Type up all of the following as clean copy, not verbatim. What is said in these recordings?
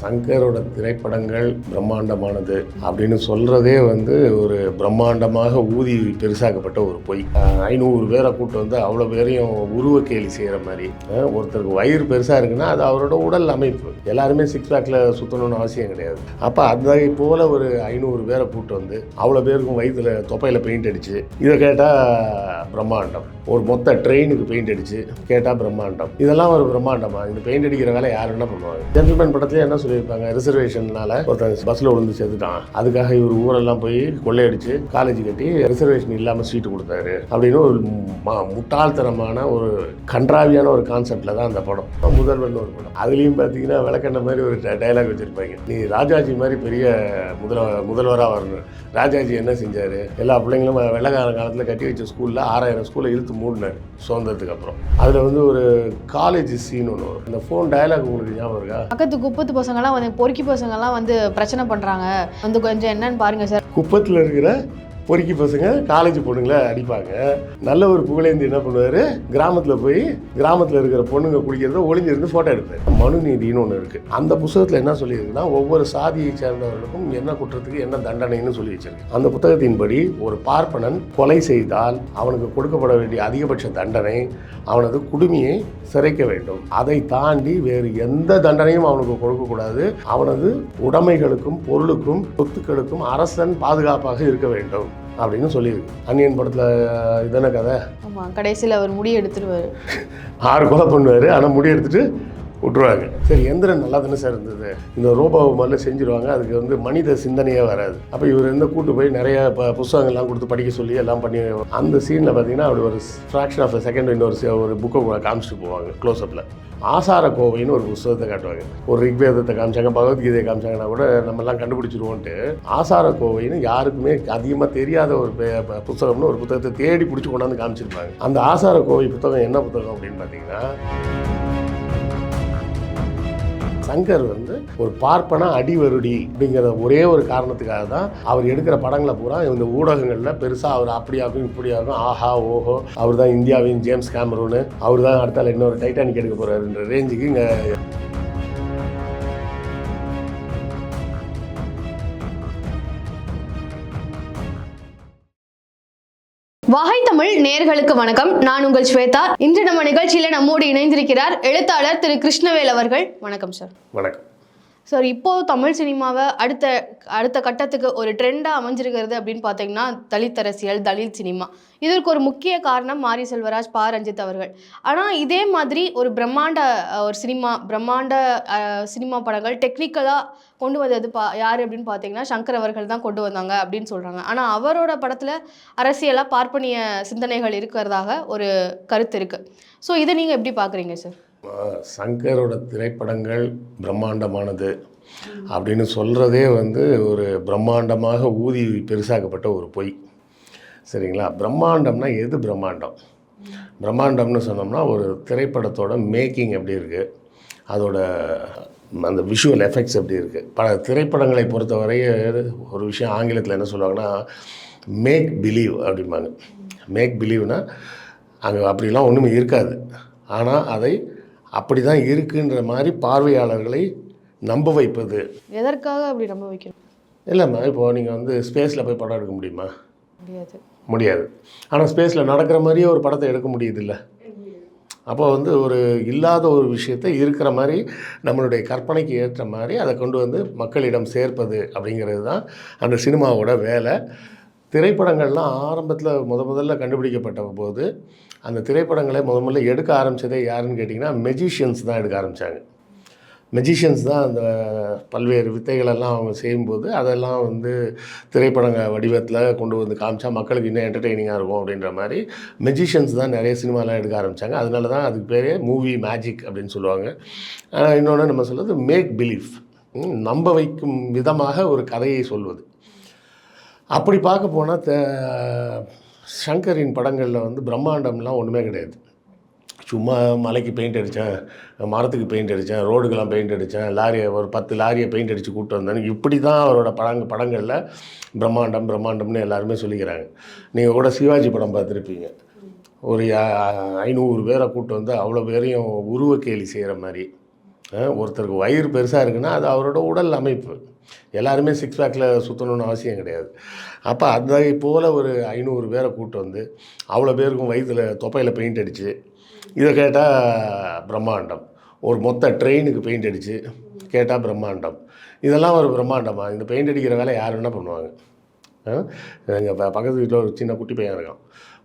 சங்கரோட திரைப்படங்கள் பிரம்மாண்டமானது அப்படின்னு சொல்கிறதே ஒரு பிரம்மாண்டமாக ஊதி பெருசாக்கப்பட்ட ஒரு பொய். 500 பேரை கூட்டு வந்து அவ்வளோ பேரையும் உருவ கேலி செய்கிற மாதிரி. ஒருத்தருக்கு வயிறு பெருசாக இருக்குன்னா அது அவரோட உடல் அமைப்பு. எல்லாருமே சிக்ஸ் பேக்கில் சுற்றணும்னு அவசியம் கிடையாது. அப்போ அதை போல் ஒரு 500 பேரை கூட்டு வந்து அவ்வளோ பேருக்கும் வயிற்றுல தொப்பையில் பெயிண்ட் அடித்து இதை கேட்டால் பிரம்மாண்டம். ஒரு மொத்த ட்ரெயினுக்கு பெயிண்ட் அடித்து கேட்டால் பிரம்மாண்டம். இதெல்லாம் ஒரு பிரம்மாண்டமா? இந்த பெயிண்ட் அடிக்கிற வேலை யார் என்ன பண்ணுவாங்க? ஜென்டில்மேன் படத்துல என்ன சொல்லியிருப்பாங்க, ரிசர்வேஷன்னால ஒருத்தன் பஸ்ஸில் விழுந்து செத்துட்டான், அதுக்காக இவர் ஊரெல்லாம் போய் கொள்ளையடிச்சு காலேஜ் கட்டி ரிசர்வேஷன் இல்லாமல் சீட்டு கொடுத்தாரு அப்படின்னு ஒரு முட்டாள்தனமான ஒரு கன்றாவியான ஒரு கான்செப்டில் தான் அந்த படம். முதல்வன் ஒரு படம், அதுலேயும் பார்த்தீங்கன்னா விளக்கண்ண மாதிரி ஒரு டைலாக் வச்சுருப்பாங்க, நீ ராஜாஜி மாதிரி பெரிய முதல்வராக வரணும். ராஜாஜி என்ன செஞ்சார்? எல்லா பிள்ளைங்களும் வெள்ளக்கார காலத்தில் கட்டி வச்ச ஸ்கூலில் 6000 ஸ்கூலில் இழுத்து மூடினார் சுதந்திரத்துக்கு அப்புறம். அதில் ஒரு காலேஜ் சீன் ஒன்று வரும். இந்த ஃபோன் டயலாக் உங்களுக்கு ஞாபகம் இருக்கா? பக்கத்து குப்பத்து பசங்கள்லாம் பொறுக்கி பசங்கள்லாம் பிரச்சனை பண்ணுறாங்க, கொஞ்சம் என்னன்னு பாருங்கள் சார். குப்பத்தில் இருக்கிற பொறுக்கி பசங்க காலேஜ் பொண்ணுங்களை அடிப்பாங்க. நல்ல ஒரு புகழேந்தி என்ன பண்ணுவார், கிராமத்தில் போய் கிராமத்தில் இருக்கிற பொண்ணுங்க குளிக்கிறத ஒளிஞ்சிருந்து ஃபோட்டோ எடுப்பார். மனுநீதினு ஒன்று இருக்குது. அந்த புத்தகத்தில் என்ன சொல்லியிருக்குன்னா, ஒவ்வொரு சாதியை சேர்ந்தவர்களுக்கும் என்ன குற்றத்துக்கு என்ன தண்டனைன்னு சொல்லி வச்சிருக்கு. அந்த புத்தகத்தின்படி ஒரு பார்ப்பனன் கொலை செய்தால் அவனுக்கு கொடுக்கப்பட வேண்டிய அதிகபட்ச தண்டனை அவனது குடுமியை சிறைக்க வேண்டும். அதை தாண்டி வேறு எந்த தண்டனையும் அவனுக்கு கொடுக்கக்கூடாது. அவனது உடைமைகளுக்கும் பொருளுக்கும் சொத்துக்களுக்கும் அரசன் பாதுகாப்பாக இருக்க வேண்டும் அப்படின்னு சொல்லியிருக்கு. அந்நியன் படத்தில் இதான கதை. ஆமாம், கடைசியில் அவர் முடி எடுத்துருவார். 6 கொலை பண்ணுவார், ஆனால் முடி எடுத்துட்டு விட்டுருவாங்க. சரி, எந்திரன் நல்லா தானே சார் இருந்தது, இந்த ரோபோவை மாதிரிலாம் செஞ்சுருவாங்க, அதுக்கு மனித சிந்தனையே வராது. அப்போ இவர் கூட்டு போய் நிறைய புத்தகங்கள்லாம் கொடுத்து படிக்க சொல்லி எல்லாம் பண்ணி அந்த சீனில் பார்த்தீங்கன்னா அப்படி ஒரு ஃப்ராக்ஷன் ஆஃப் செகண்ட் ஒரு புக்கை காமிச்சிட்டு போவாங்க க்ளோஸ்அப்பில். ஆசார கோவைன்னு ஒரு புத்தகத்தை காட்டுவாங்க. ஒரு ரிக்வேதத்தை காமிச்சாங்க, பகவத்கீதையை காமிச்சாங்கன்னா கூட நம்மலாம் கண்டுபிடிச்சிருவோன்ட்டு ஆசார கோவைன்னு யாருக்குமே அதிகமாக தெரியாத ஒரு புத்தகம்னு ஒரு புத்தகத்தை தேடி பிடிச்சி கொண்டாந்து காமிச்சிருப்பாங்க. அந்த ஆசார கோவை புத்தகம் என்ன புத்தகம் அப்படின்னு பார்த்தீங்கன்னா, சங்கர் ஒரு பார்ப்பன அடிவருடி அப்படிங்கிற ஒரே ஒரு காரணத்துக்காக தான் அவர் எடுக்கிற படங்களை பூரா இந்த ஊடகங்களில் பெருசாக அவர் அப்படியாகும் இப்படியாகும், ஆஹா ஓஹோ, அவர் தான் இந்தியாவின் ஜேம்ஸ் கேமரூனு, அவர் தான் அடுத்தால இன்னொரு டைட்டானிக் எடுக்க போகிறாருன்ற ரேஞ்சுக்கு இங்கே வாகை தமிழ் நேயர்களுக்கு வணக்கம். நான் உங்கள் ஸ்வேதா. இன்று நம்ம நிகழ்ச்சியில் நம்மோடு இணைந்திருக்கிறார் எழுத்தாளர் திரு கிருஷ்ணவேல் அவர்கள். வணக்கம் சார். வணக்கம் சார். இப்போது தமிழ் சினிமாவை அடுத்த கட்டத்துக்கு ஒரு ட்ரெண்டாக அமைஞ்சிருக்கிறது அப்படின்னு பார்த்தீங்கன்னா தலித் அரசியல், தலித் சினிமா. இதற்கு ஒரு முக்கிய காரணம் மாரி செல்வராஜ், பா ரஞ்சித் அவர்கள். ஆனால் இதே மாதிரி ஒரு பிரம்மாண்ட சினிமா படங்கள் டெக்னிக்கலாக கொண்டு வந்தது யார் அப்படின்னு பார்த்தீங்கன்னா சங்கர் அவர்கள் தான் கொண்டு வந்தாங்க அப்படின்னு சொல்கிறாங்க. ஆனால் அவரோட படத்தில் அரசியலாக பார்ப்பனிய சிந்தனைகள் இருக்கிறதாக ஒரு கருத்து இருக்குது. ஸோ இதை நீங்கள் எப்படி பார்க்குறீங்க சார்? சங்கரோட திரைப்படங்கள் பிரம்மாண்டமானது அப்படின்னு சொல்கிறதே ஒரு பிரம்மாண்டமாக ஊதி பெருசாக்கப்பட்ட ஒரு பொய். சரிங்களா? பிரம்மாண்டம்னா எது பிரம்மாண்டம்? பிரம்மாண்டம்னு சொன்னோம்னா ஒரு திரைப்படத்தோட மேக்கிங் எப்படி இருக்குது, அதோட அந்த விஷுவல் எஃபெக்ட்ஸ் எப்படி இருக்குது. பல திரைப்படங்களை பொறுத்தவரை ஒரு விஷயம் ஆங்கிலத்தில் என்ன சொல்லுவாங்கன்னா மேக் பிலீவ் அப்படிம்பாங்க. மேக் பிலீவ்னா அங்கே அப்படிலாம் ஒன்றுமே இருக்காது, ஆனால் அதை அப்படி தான் இருக்குன்ற மாதிரி பார்வையாளர்களை நம்ப வைப்பது. எதற்காக அப்படி நம்ப வைக்கணும்? இல்லைம்மா, இப்போது நீங்கள் ஸ்பேஸில் போய் படம் எடுக்க முடியுமா? முடியாது. ஆனால் ஸ்பேஸில் நடக்கிற மாதிரியே ஒரு படத்தை எடுக்க முடியுது இல்லை? அப்போ ஒரு இல்லாத ஒரு விஷயத்தை இருக்கிற மாதிரி நம்மளுடைய கற்பனைக்கு ஏற்ற மாதிரி அதை கொண்டு மக்களிடம் சேர்ப்பது அப்படிங்கிறது தான் அந்த சினிமாவோட வேலை. திரைப்படங்கள்லாம் ஆரம்பத்தில் முதல்ல கண்டுபிடிக்கப்பட்ட போது அந்த திரைப்படங்களை முதல்ல எடுக்க ஆரம்பித்ததே யாருன்னு கேட்டிங்கன்னா மெஜிஷியன்ஸ் தான் எடுக்க ஆரம்பித்தாங்க. மெஜிஷியன்ஸ் தான் அந்த பல்வேறு வித்தைகளெல்லாம் அவங்க செய்யும்போது அதெல்லாம் திரைப்படங்கள் வடிவத்தில் கொண்டு காமிச்சா மக்களுக்கு இன்னும் என்டர்டெய்னிங்காக இருக்கும் அப்படின்ற மாதிரி மெஜிஷியன்ஸ் தான் நிறைய சினிமாலாம் எடுக்க ஆரம்பித்தாங்க. அதனால தான் அதுக்கு பேரே மூவி மேஜிக் அப்படின்னு சொல்லுவாங்க. இன்னொன்று நம்ம சொல்கிறது மேக் பிலீஃப், நம்ப வைக்கும் விதமாக ஒரு கதையை சொல்வது. அப்படி பார்க்க போனால் சங்கரின் படங்களில் பிரம்மாண்டம்லாம் ஒன்றுமே கிடையாது. சும்மா மலைக்கு பெயிண்ட் அடித்தேன், மரத்துக்கு பெயிண்ட் அடித்தேன், ரோடுக்கெல்லாம் பெயிண்ட் அடித்தேன், ஒரு 10 லாரியை பெயிண்ட் அடித்து கூப்பிட்டு வந்தேன். இப்படி தான் அவரோட படங்களில் பிரம்மாண்டம்னு எல்லாருமே சொல்லிக்கிறாங்க. நீங்கள் கூட சிவாஜி படம் பார்த்துருப்பீங்க, ஒரு 500 பேரை கூப்பிட்டு அவ்வளோ பேரையும் உருவ கேலி செய்கிற மாதிரி. ஒருத்தருக்கு வயிறு பெருசாக இருக்குன்னா அது அவரோட உடல் அமைப்பு. எல்லாருமே சிக்ஸ் பேக்கில் சுற்றணும்னு அவசியம் கிடையாது. அப்போ அதை போல் ஒரு 500 பேரை கூப்பிட்டு வந்து அவ்வளோ பேருக்கும் வயிற்றில் தொப்பையில் பெயிண்ட் அடித்து இதை கேட்டால் பிரம்மாண்டம். ஒரு மொத்த ட்ரெயினுக்கு பெயிண்ட் அடித்து கேட்டால் பிரம்மாண்டம். இதெல்லாம் ஒரு பிரம்மாண்டமா? இந்த பெயிண்ட் அடிக்கிற வேலை யார் வேணால் பண்ணுவாங்க. எங்கள் பக்கத்து வீட்டில் ஒரு சின்ன குட்டி பையன் இருக்கான்.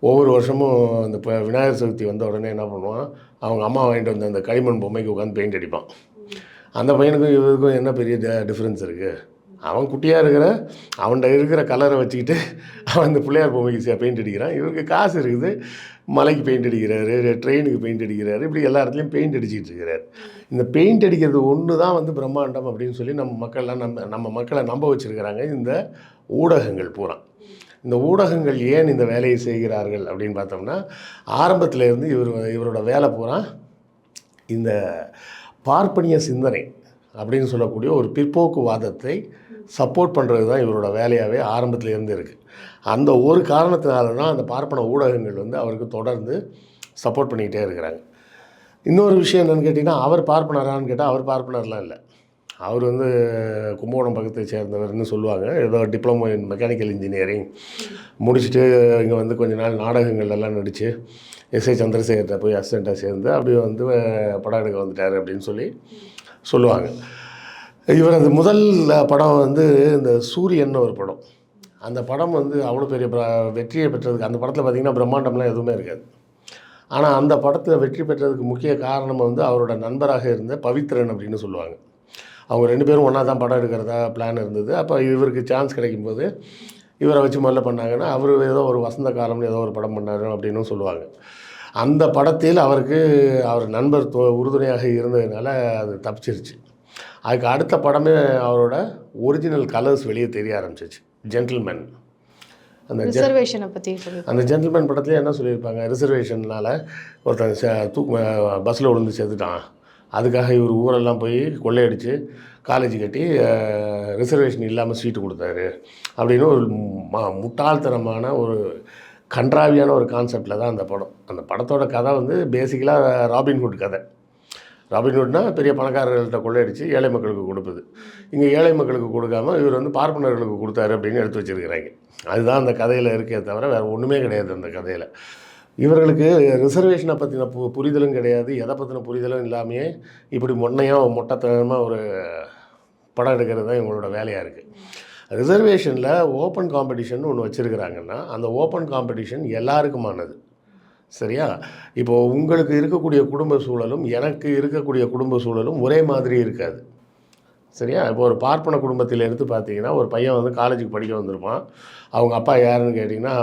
ஒவ்வொரு வருஷமும் அந்த விநாயகர் சதுர்த்தி வந்த உடனே என்ன பண்ணுவான், அவங்க அம்மா வாங்கிட்டு வந்த அந்த களிமண் பொம்மைக்கு உட்காந்து பெயிண்ட் அடிப்பான். அந்த பையனுக்கும் இவருக்கும் என்ன பெரிய டிஃப்ரென்ஸ் இருக்குது? அவன் குட்டியாக அவன்கிட்ட இருக்கிற கலரை வச்சுக்கிட்டு அவன் இந்த பிள்ளையார் பொம்மைக்கு பெயிண்ட் அடிக்கிறான். இவருக்கு காசு இருக்குது, மலைக்கு பெயிண்ட் அடிக்கிறாரு, ட்ரெயினுக்கு பெயிண்ட் அடிக்கிறாரு, இப்படி எல்லா இடத்துலையும் பெயிண்ட் அடிச்சிக்கிட்டு இருக்கிறார். இந்த பெயிண்ட் அடிக்கிறது ஒன்று தான் வந்து பிரம்மாண்டம் அப்படின்னு சொல்லி நம்ம மக்களை நம்ப வச்சுருக்கிறாங்க இந்த ஊடகங்கள் பூரா. இந்த ஊடகங்கள் ஏன் இந்த வேலையை செய்கிறார்கள் அப்படின்னு பார்த்தோம்னா, ஆரம்பத்திலேருந்து இவரோட வேலை பூரா இந்த பார்ப்பனிய சிந்தனை அப்படின்னு சொல்லக்கூடிய ஒரு பிற்போக்குவாதத்தை சப்போர்ட் பண்ணுறது தான் இவரோட வேலையாகவே ஆரம்பத்துலேருந்து இருக்குது. அந்த ஒரு காரணத்தினால தான் அந்த பார்ப்பன ஊடகங்கள் வந்து அவருக்கு தொடர்ந்து சப்போர்ட் பண்ணிக்கிட்டே இருக்கிறாங்க. இன்னொரு விஷயம் என்னென்னு கேட்டிங்கன்னா, அவர் பார்ப்பனரான்னு கேட்டால் அவர் பார்ப்பனர்லாம் இல்லை. அவர் வந்து கும்பகோணம் பக்கத்தை சேர்ந்தவர்னு சொல்லுவாங்க. ஏதோ டிப்ளமோ இன் மெக்கானிக்கல் இன்ஜினியரிங் முடிச்சுட்டு இங்கே வந்து கொஞ்ச நாள் நாடகங்கள்லாம் நடித்து எஸ்ஐ சந்திரசேகர்கிட்ட போய் அசிஸ்டண்ட்டாக சேர்ந்து அப்படியே வந்து படம் எடுக்க வந்துட்டார் அப்படின்னு சொல்லுவாங்க. இவரது முதல் படம் வந்து இந்த சூரியன் ஒரு படம். அந்த படம் வந்து அவ்வளோ பெரிய வெற்றியை பெற்றதுக்கு, அந்த படத்தில் பார்த்திங்கன்னா பிரம்மாண்டம்லாம் எதுவுமே இருக்காது. ஆனால் அந்த படத்தை வெற்றி பெற்றதுக்கு முக்கிய காரணம் வந்து அவரோட நண்பராக இருந்த பவித்ரன் அப்படின்னு சொல்லுவாங்க. அவங்க 2 பேரும் ஒன்றா தான் படம் எடுக்கிறதா பிளான் இருந்தது. அப்போ இவருக்கு சான்ஸ் கிடைக்கும்போது இவரை வச்சு முதல்ல பண்ணாங்கன்னா, அவர் ஏதோ ஒரு வசந்த காலம்னு ஏதோ ஒரு படம் பண்ணார் அப்படின்னு சொல்லுவாங்க. அந்த படத்தில் அவருக்கு அவர் நண்பர் உறுதுணையாக இருந்ததுனால அது தப்பிச்சிருச்சு. அதுக்கு அடுத்த படமே அவரோட ஒரிஜினல் கலர்ஸ் வெளியே தெரிய ஆரம்பிச்சிச்சு. ஜென்டில்மேன். அந்த ரிசர்வேஷனை பற்றி அந்த ஜென்டில்மேன் படத்துலேயே என்ன சொல்லியிருப்பாங்க, ரிசர்வேஷனால் ஒருத்தன் பஸ்ஸில் விழுந்து செத்துட்டான், அதுக்காக இவர் ஊரெல்லாம் போய் கொள்ளையடித்து காலேஜ் கட்டி ரிசர்வேஷன் இல்லாமல் சீட்டு கொடுத்தாரு அப்படின்னு ஒரு முட்டாள்தனமான ஒரு கன்றாவியான ஒரு கான்செப்டில் தான் அந்த படம். அந்த படத்தோட கதை வந்து பேசிக்கலாக ராபின்ஹுட் கதை. ராபின்ஹுட்னால் பெரிய பணக்காரர்கள்ட்ட கொள்ளையடித்து ஏழை மக்களுக்கு கொடுப்பது. இங்கே ஏழை மக்களுக்கு கொடுக்காமல் இவர் வந்து பார்ப்பனர்களுக்கு கொடுத்தாரு அப்படின்னு எடுத்து வச்சுருக்கிறாங்க. அதுதான் அந்த கதையில் இருக்கே தவிர வேறு ஒன்றுமே கிடையாது அந்த கதையில். இவர்களுக்கு ரிசர்வேஷனை பற்றின புரிதலும் கிடையாது, எதை பற்றின புரிதலும் இல்லாமையே இப்படி மொட்டைத்தனமாக ஒரு படம் எடுக்கிறது தான் இவங்களோட வேலையாக இருக்குது. ரிசர்வேஷனில் ஓப்பன் காம்படிஷன் ஒன்று வச்சுருக்கிறாங்கன்னா, அந்த ஓப்பன் காம்படிஷன் எல்லாருக்குமானது. சரியா? இப்போது உங்களுக்கு இருக்கக்கூடிய குடும்ப சூழலும் எனக்கு இருக்கக்கூடிய குடும்ப சூழலும் ஒரே மாதிரி இருக்காது. சரியா? இப்போ ஒரு பார்ப்பன குடும்பத்தில் எடுத்து பார்த்தீங்கன்னா, ஒரு பையன் வந்து காலேஜுக்கு படிக்க வந்திருப்பான். அவங்க அப்பா யாருன்னு கேட்டிங்கன்னா,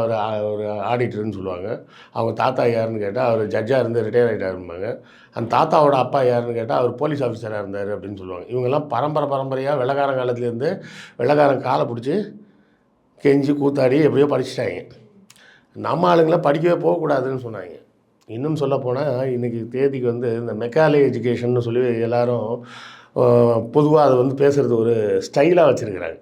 ஒரு ஆடிட்டர்னு சொல்லுவாங்க. அவங்க தாத்தா யாருன்னு கேட்டால் அவர் ஜட்ஜாக இருந்து ரிட்டையர் ஆகிட்டாருப்பாங்க. அந்த தாத்தாவோட அப்பா யாருன்னு கேட்டால் அவர் போலீஸ் ஆஃபீஸராக இருந்தார் அப்படின்னு சொல்லுவாங்க. இவங்கெல்லாம் பரம்பரையாக வெள்ளைக்காரன் காலத்துலேருந்து வெள்ளைக்காரன் காலை பிடிச்சி கெஞ்சி கூத்தாடி எப்படியோ படிச்சுட்டாங்க. நம்ம ஆளுங்களாம் படிக்கவே போகக்கூடாதுன்னு சொன்னாங்க. இன்னும் சொல்லப்போனால் இன்றைக்கி தேதிக்கு வந்து இந்த மெக்காலே எஜுகேஷன்னு சொல்லி எல்லோரும் பொதுவாக அதை வந்து பேசுகிறது ஒரு ஸ்டைலாக வச்சுருக்கிறாங்க.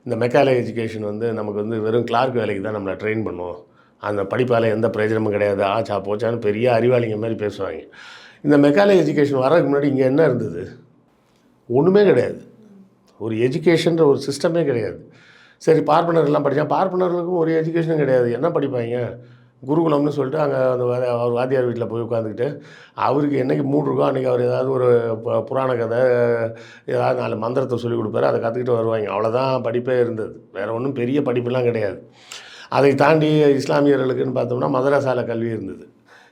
இந்த மெக்காலே எஜுகேஷன் வந்து நமக்கு வந்து வெறும் கிளார்க் வேலைக்கு தான் நம்மளை ட்ரெயின் பண்ணுவோம், அந்த படிப்பால் எந்த பிரயோஜனமும் கிடையாது, ஆச்சா போச்சான்னு பெரிய அறிவாளிங்க மாதிரி பேசுவாங்க. இந்த மெக்காலே எஜுகேஷன் வர்றதுக்கு முன்னாடி இங்கே என்ன இருந்தது? ஒன்றுமே கிடையாது. ஒரு எஜுகேஷன்ற ஒரு சிஸ்டமே கிடையாது. சரி, பார்ப்பனர்லாம் படித்தா பார்ப்பனர்களுக்கும் ஒரு எஜுகேஷனும் கிடையாது. என்ன படிப்பாங்க? குருகுலம்னு சொல்லிட்டு அங்கே அந்த அவர் வாத்தியார் வீட்டில் போய் உட்காந்துக்கிட்டு அவருக்கு என்றைக்கு மூடு இருக்கோ அன்றைக்கி அவர் ஏதாவது ஒரு புராண கதை ஏதாவது 4 மந்திரத்தை சொல்லிக் கொடுப்பாரு, அதை கற்றுக்கிட்டு வருவாங்க. அவ்வளோதான் படிப்பே இருந்தது. வேறு ஒன்றும் பெரிய படிப்புலாம் கிடையாது. அதை தாண்டி இஸ்லாமியர்களுக்குன்னு பார்த்தோம்னா மதரசாவில் கல்வி இருந்தது.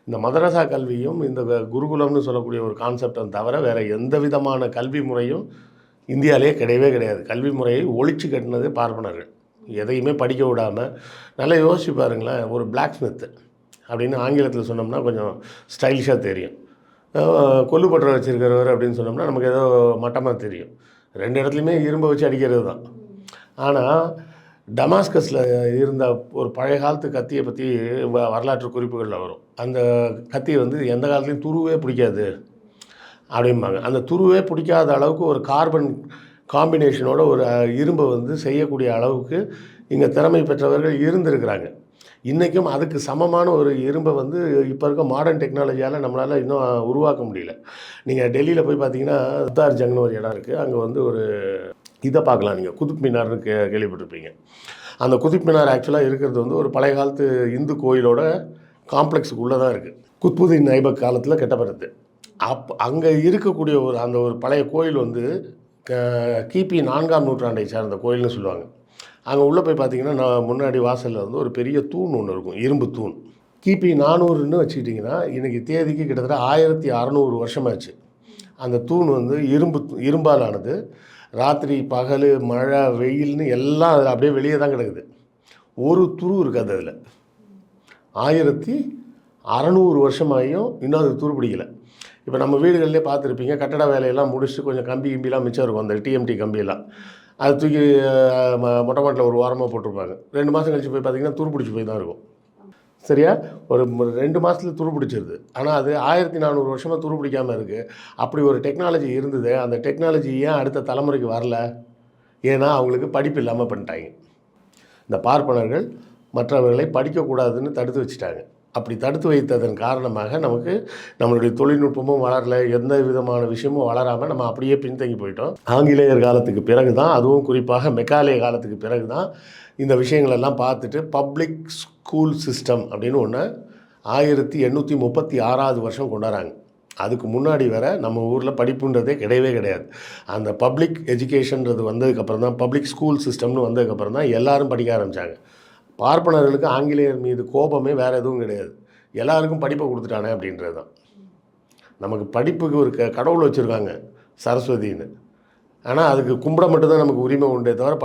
இந்த மதரசா கல்வியும் இந்த குருகுலம்னு சொல்லக்கூடிய ஒரு கான்செப்டை தவிர வேறு எந்த விதமான கல்வி முறையும் இந்தியாவிலே கிடையவே கிடையாது. கல்வி முறையை ஒழிச்சு கட்டினது பார்ப்பனர்கள். எதையுமே படிக்க விடாமல். நல்லா யோசிச்சு பாருங்களேன், ஒரு பிளாக் ஸ்மித்து அப்படின்னு ஆங்கிலத்தில் சொன்னோம்னா கொஞ்சம் ஸ்டைலிஷாக தெரியும். கொல்லுப்பற்ற வச்சுருக்கிறவர் அப்படின்னு சொன்னோம்னா நமக்கு ஏதோ மட்டமாக தெரியும். 2 இடத்துலையுமே இரும்பை வச்சு அடிக்கிறது தான். ஆனால் டமாஸ்கஸில் இருந்த ஒரு பழைய காலத்து கத்தியை பற்றி வரலாற்று குறிப்புகளில் வரும். அந்த கத்தி வந்து எந்த காலத்துலையும் துருவே பிடிக்காது அப்படிம்பாங்க. அந்த துருவே பிடிக்காத அளவுக்கு ஒரு கார்பன் காம்பினேஷனோட ஒரு இரும்பை வந்து செய்யக்கூடிய அளவுக்கு இங்கே திறமை பெற்றவர்கள் இருந்திருக்கிறாங்க. இன்றைக்கும் அதுக்கு சமமான ஒரு இரும்பை வந்து இப்போ இருக்க மாடர்ன் டெக்னாலஜியால் நம்மளால் இன்னும் உருவாக்க முடியல. நீங்கள் டெல்லியில் போய் பார்த்தீங்கன்னா சப்தார்ஜங்னு ஒரு இடம் இருக்குது. அங்கே வந்து ஒரு இதை பார்க்கலாம், நீங்கள் குதுப் மினார்னு கேள்விப்பட்டிருப்பீங்க. அந்த குதுப் மினார் ஆக்சுவலாக இருக்கிறது வந்து ஒரு பழைய காலத்து இந்து கோயிலோட காம்ப்ளெக்ஸுக்குள்ளே தான் இருக்குது. குத்புதீன் ஐபக் காலத்தில் கட்டப்படுறது. அங்கே இருக்கக்கூடிய ஒரு பழைய கோயில் வந்து கிபி 4ஆம் நூற்றாண்டை சார்ந்த கோயில்னு சொல்லுவாங்க. அங்கே உள்ளே போய் பார்த்தீங்கன்னா நான் முன்னாடி வாசலில் வந்து ஒரு பெரிய தூண் ஒன்று இருக்கும், இரும்பு தூண். கிபி 400ன்னு வச்சுக்கிட்டிங்கன்னா இன்றைக்கி தேதிக்கு கிட்டத்தட்ட 1600 வருஷமாச்சு. அந்த தூண் வந்து இரும்பால் ஆனது. ராத்திரி பகல் மழை வெயில்னு எல்லாம் அது அப்படியே வெளியே தான் கிடக்குது. ஒரு துரு இருக்காது அதில். 1600 வருஷமாகியும் இன்னும் அது துரு பிடிக்கலை. இப்போ நம்ம வீடுகளிலே பார்த்துருப்பீங்க, கட்டட வேலையெல்லாம் முடிச்சுட்டு கொஞ்சம் கம்பிலாம் மிச்சம் இருக்கும், அந்த டிஎம்டி கம்பியெல்லாம். அது தூக்கி மொட்டை மாட்டில் ஒரு வாரமாக போட்டிருப்பாங்க. 2 மாதம் கழிச்சு போய் பார்த்திங்கன்னா துரு பிடிச்சி போய் தான் இருக்கும். சரியா? ஒரு 2 மாதத்தில் துரு பிடிச்சிருது. ஆனால் அது 1400 வருஷமாக துரு பிடிக்காமல் இருக்குது. அப்படி ஒரு டெக்னாலஜி இருந்தது. அந்த டெக்னாலஜி ஏன் அடுத்த தலைமுறைக்கு வரல? ஏன்னா அவங்களுக்கு படிப்பு இல்லாமல் பண்ணிட்டாங்க. இந்த பார்ப்பனர்கள் மற்றவர்களை படிக்கக்கூடாதுன்னு தடுத்து வச்சுட்டாங்க. அப்படி தடுத்து வைத்ததன் காரணமாக நமக்கு நம்மளுடைய தொழில்நுட்பமும் வளரல, எந்த விதமான விஷயமும் வளராமல் நம்ம அப்படியே பின்தங்கி போயிட்டோம். ஆங்கிலேயர் காலத்துக்கு பிறகு தான், அதுவும் குறிப்பாக மெக்காலே காலத்துக்கு பிறகு தான் இந்த விஷயங்களெல்லாம் பார்த்துட்டு பப்ளிக் ஸ்கூல் சிஸ்டம் அப்படின்னு ஒன்று 1836 வருஷம் கொண்டாடுறாங்க. அதுக்கு முன்னாடி வர நம்ம ஊரில் படிப்புன்றதே கிடையவே கிடையாது. அந்த பப்ளிக் எஜுகேஷன்றது வந்ததுக்கப்புறம் தான், பப்ளிக் ஸ்கூல் சிஸ்டம்னு வந்ததுக்கப்புறம் தான் எல்லோரும் படிக்க ஆரம்பித்தாங்க. பார்ப்பனர்களுக்கு ஆங்கிலேயர் மீது கோபமே வேறு எதுவும் கிடையாது. எல்லாருக்கும் படிப்பை கொடுத்துட்டானே அப்படின்றது தான். நமக்கு படிப்புக்கு ஒரு கடவுள் வச்சுருக்காங்க, சரஸ்வதின்னு. ஆனால் அதுக்கு கும்பிட மட்டும்தான் நமக்கு உரிமை உண்டே தவிர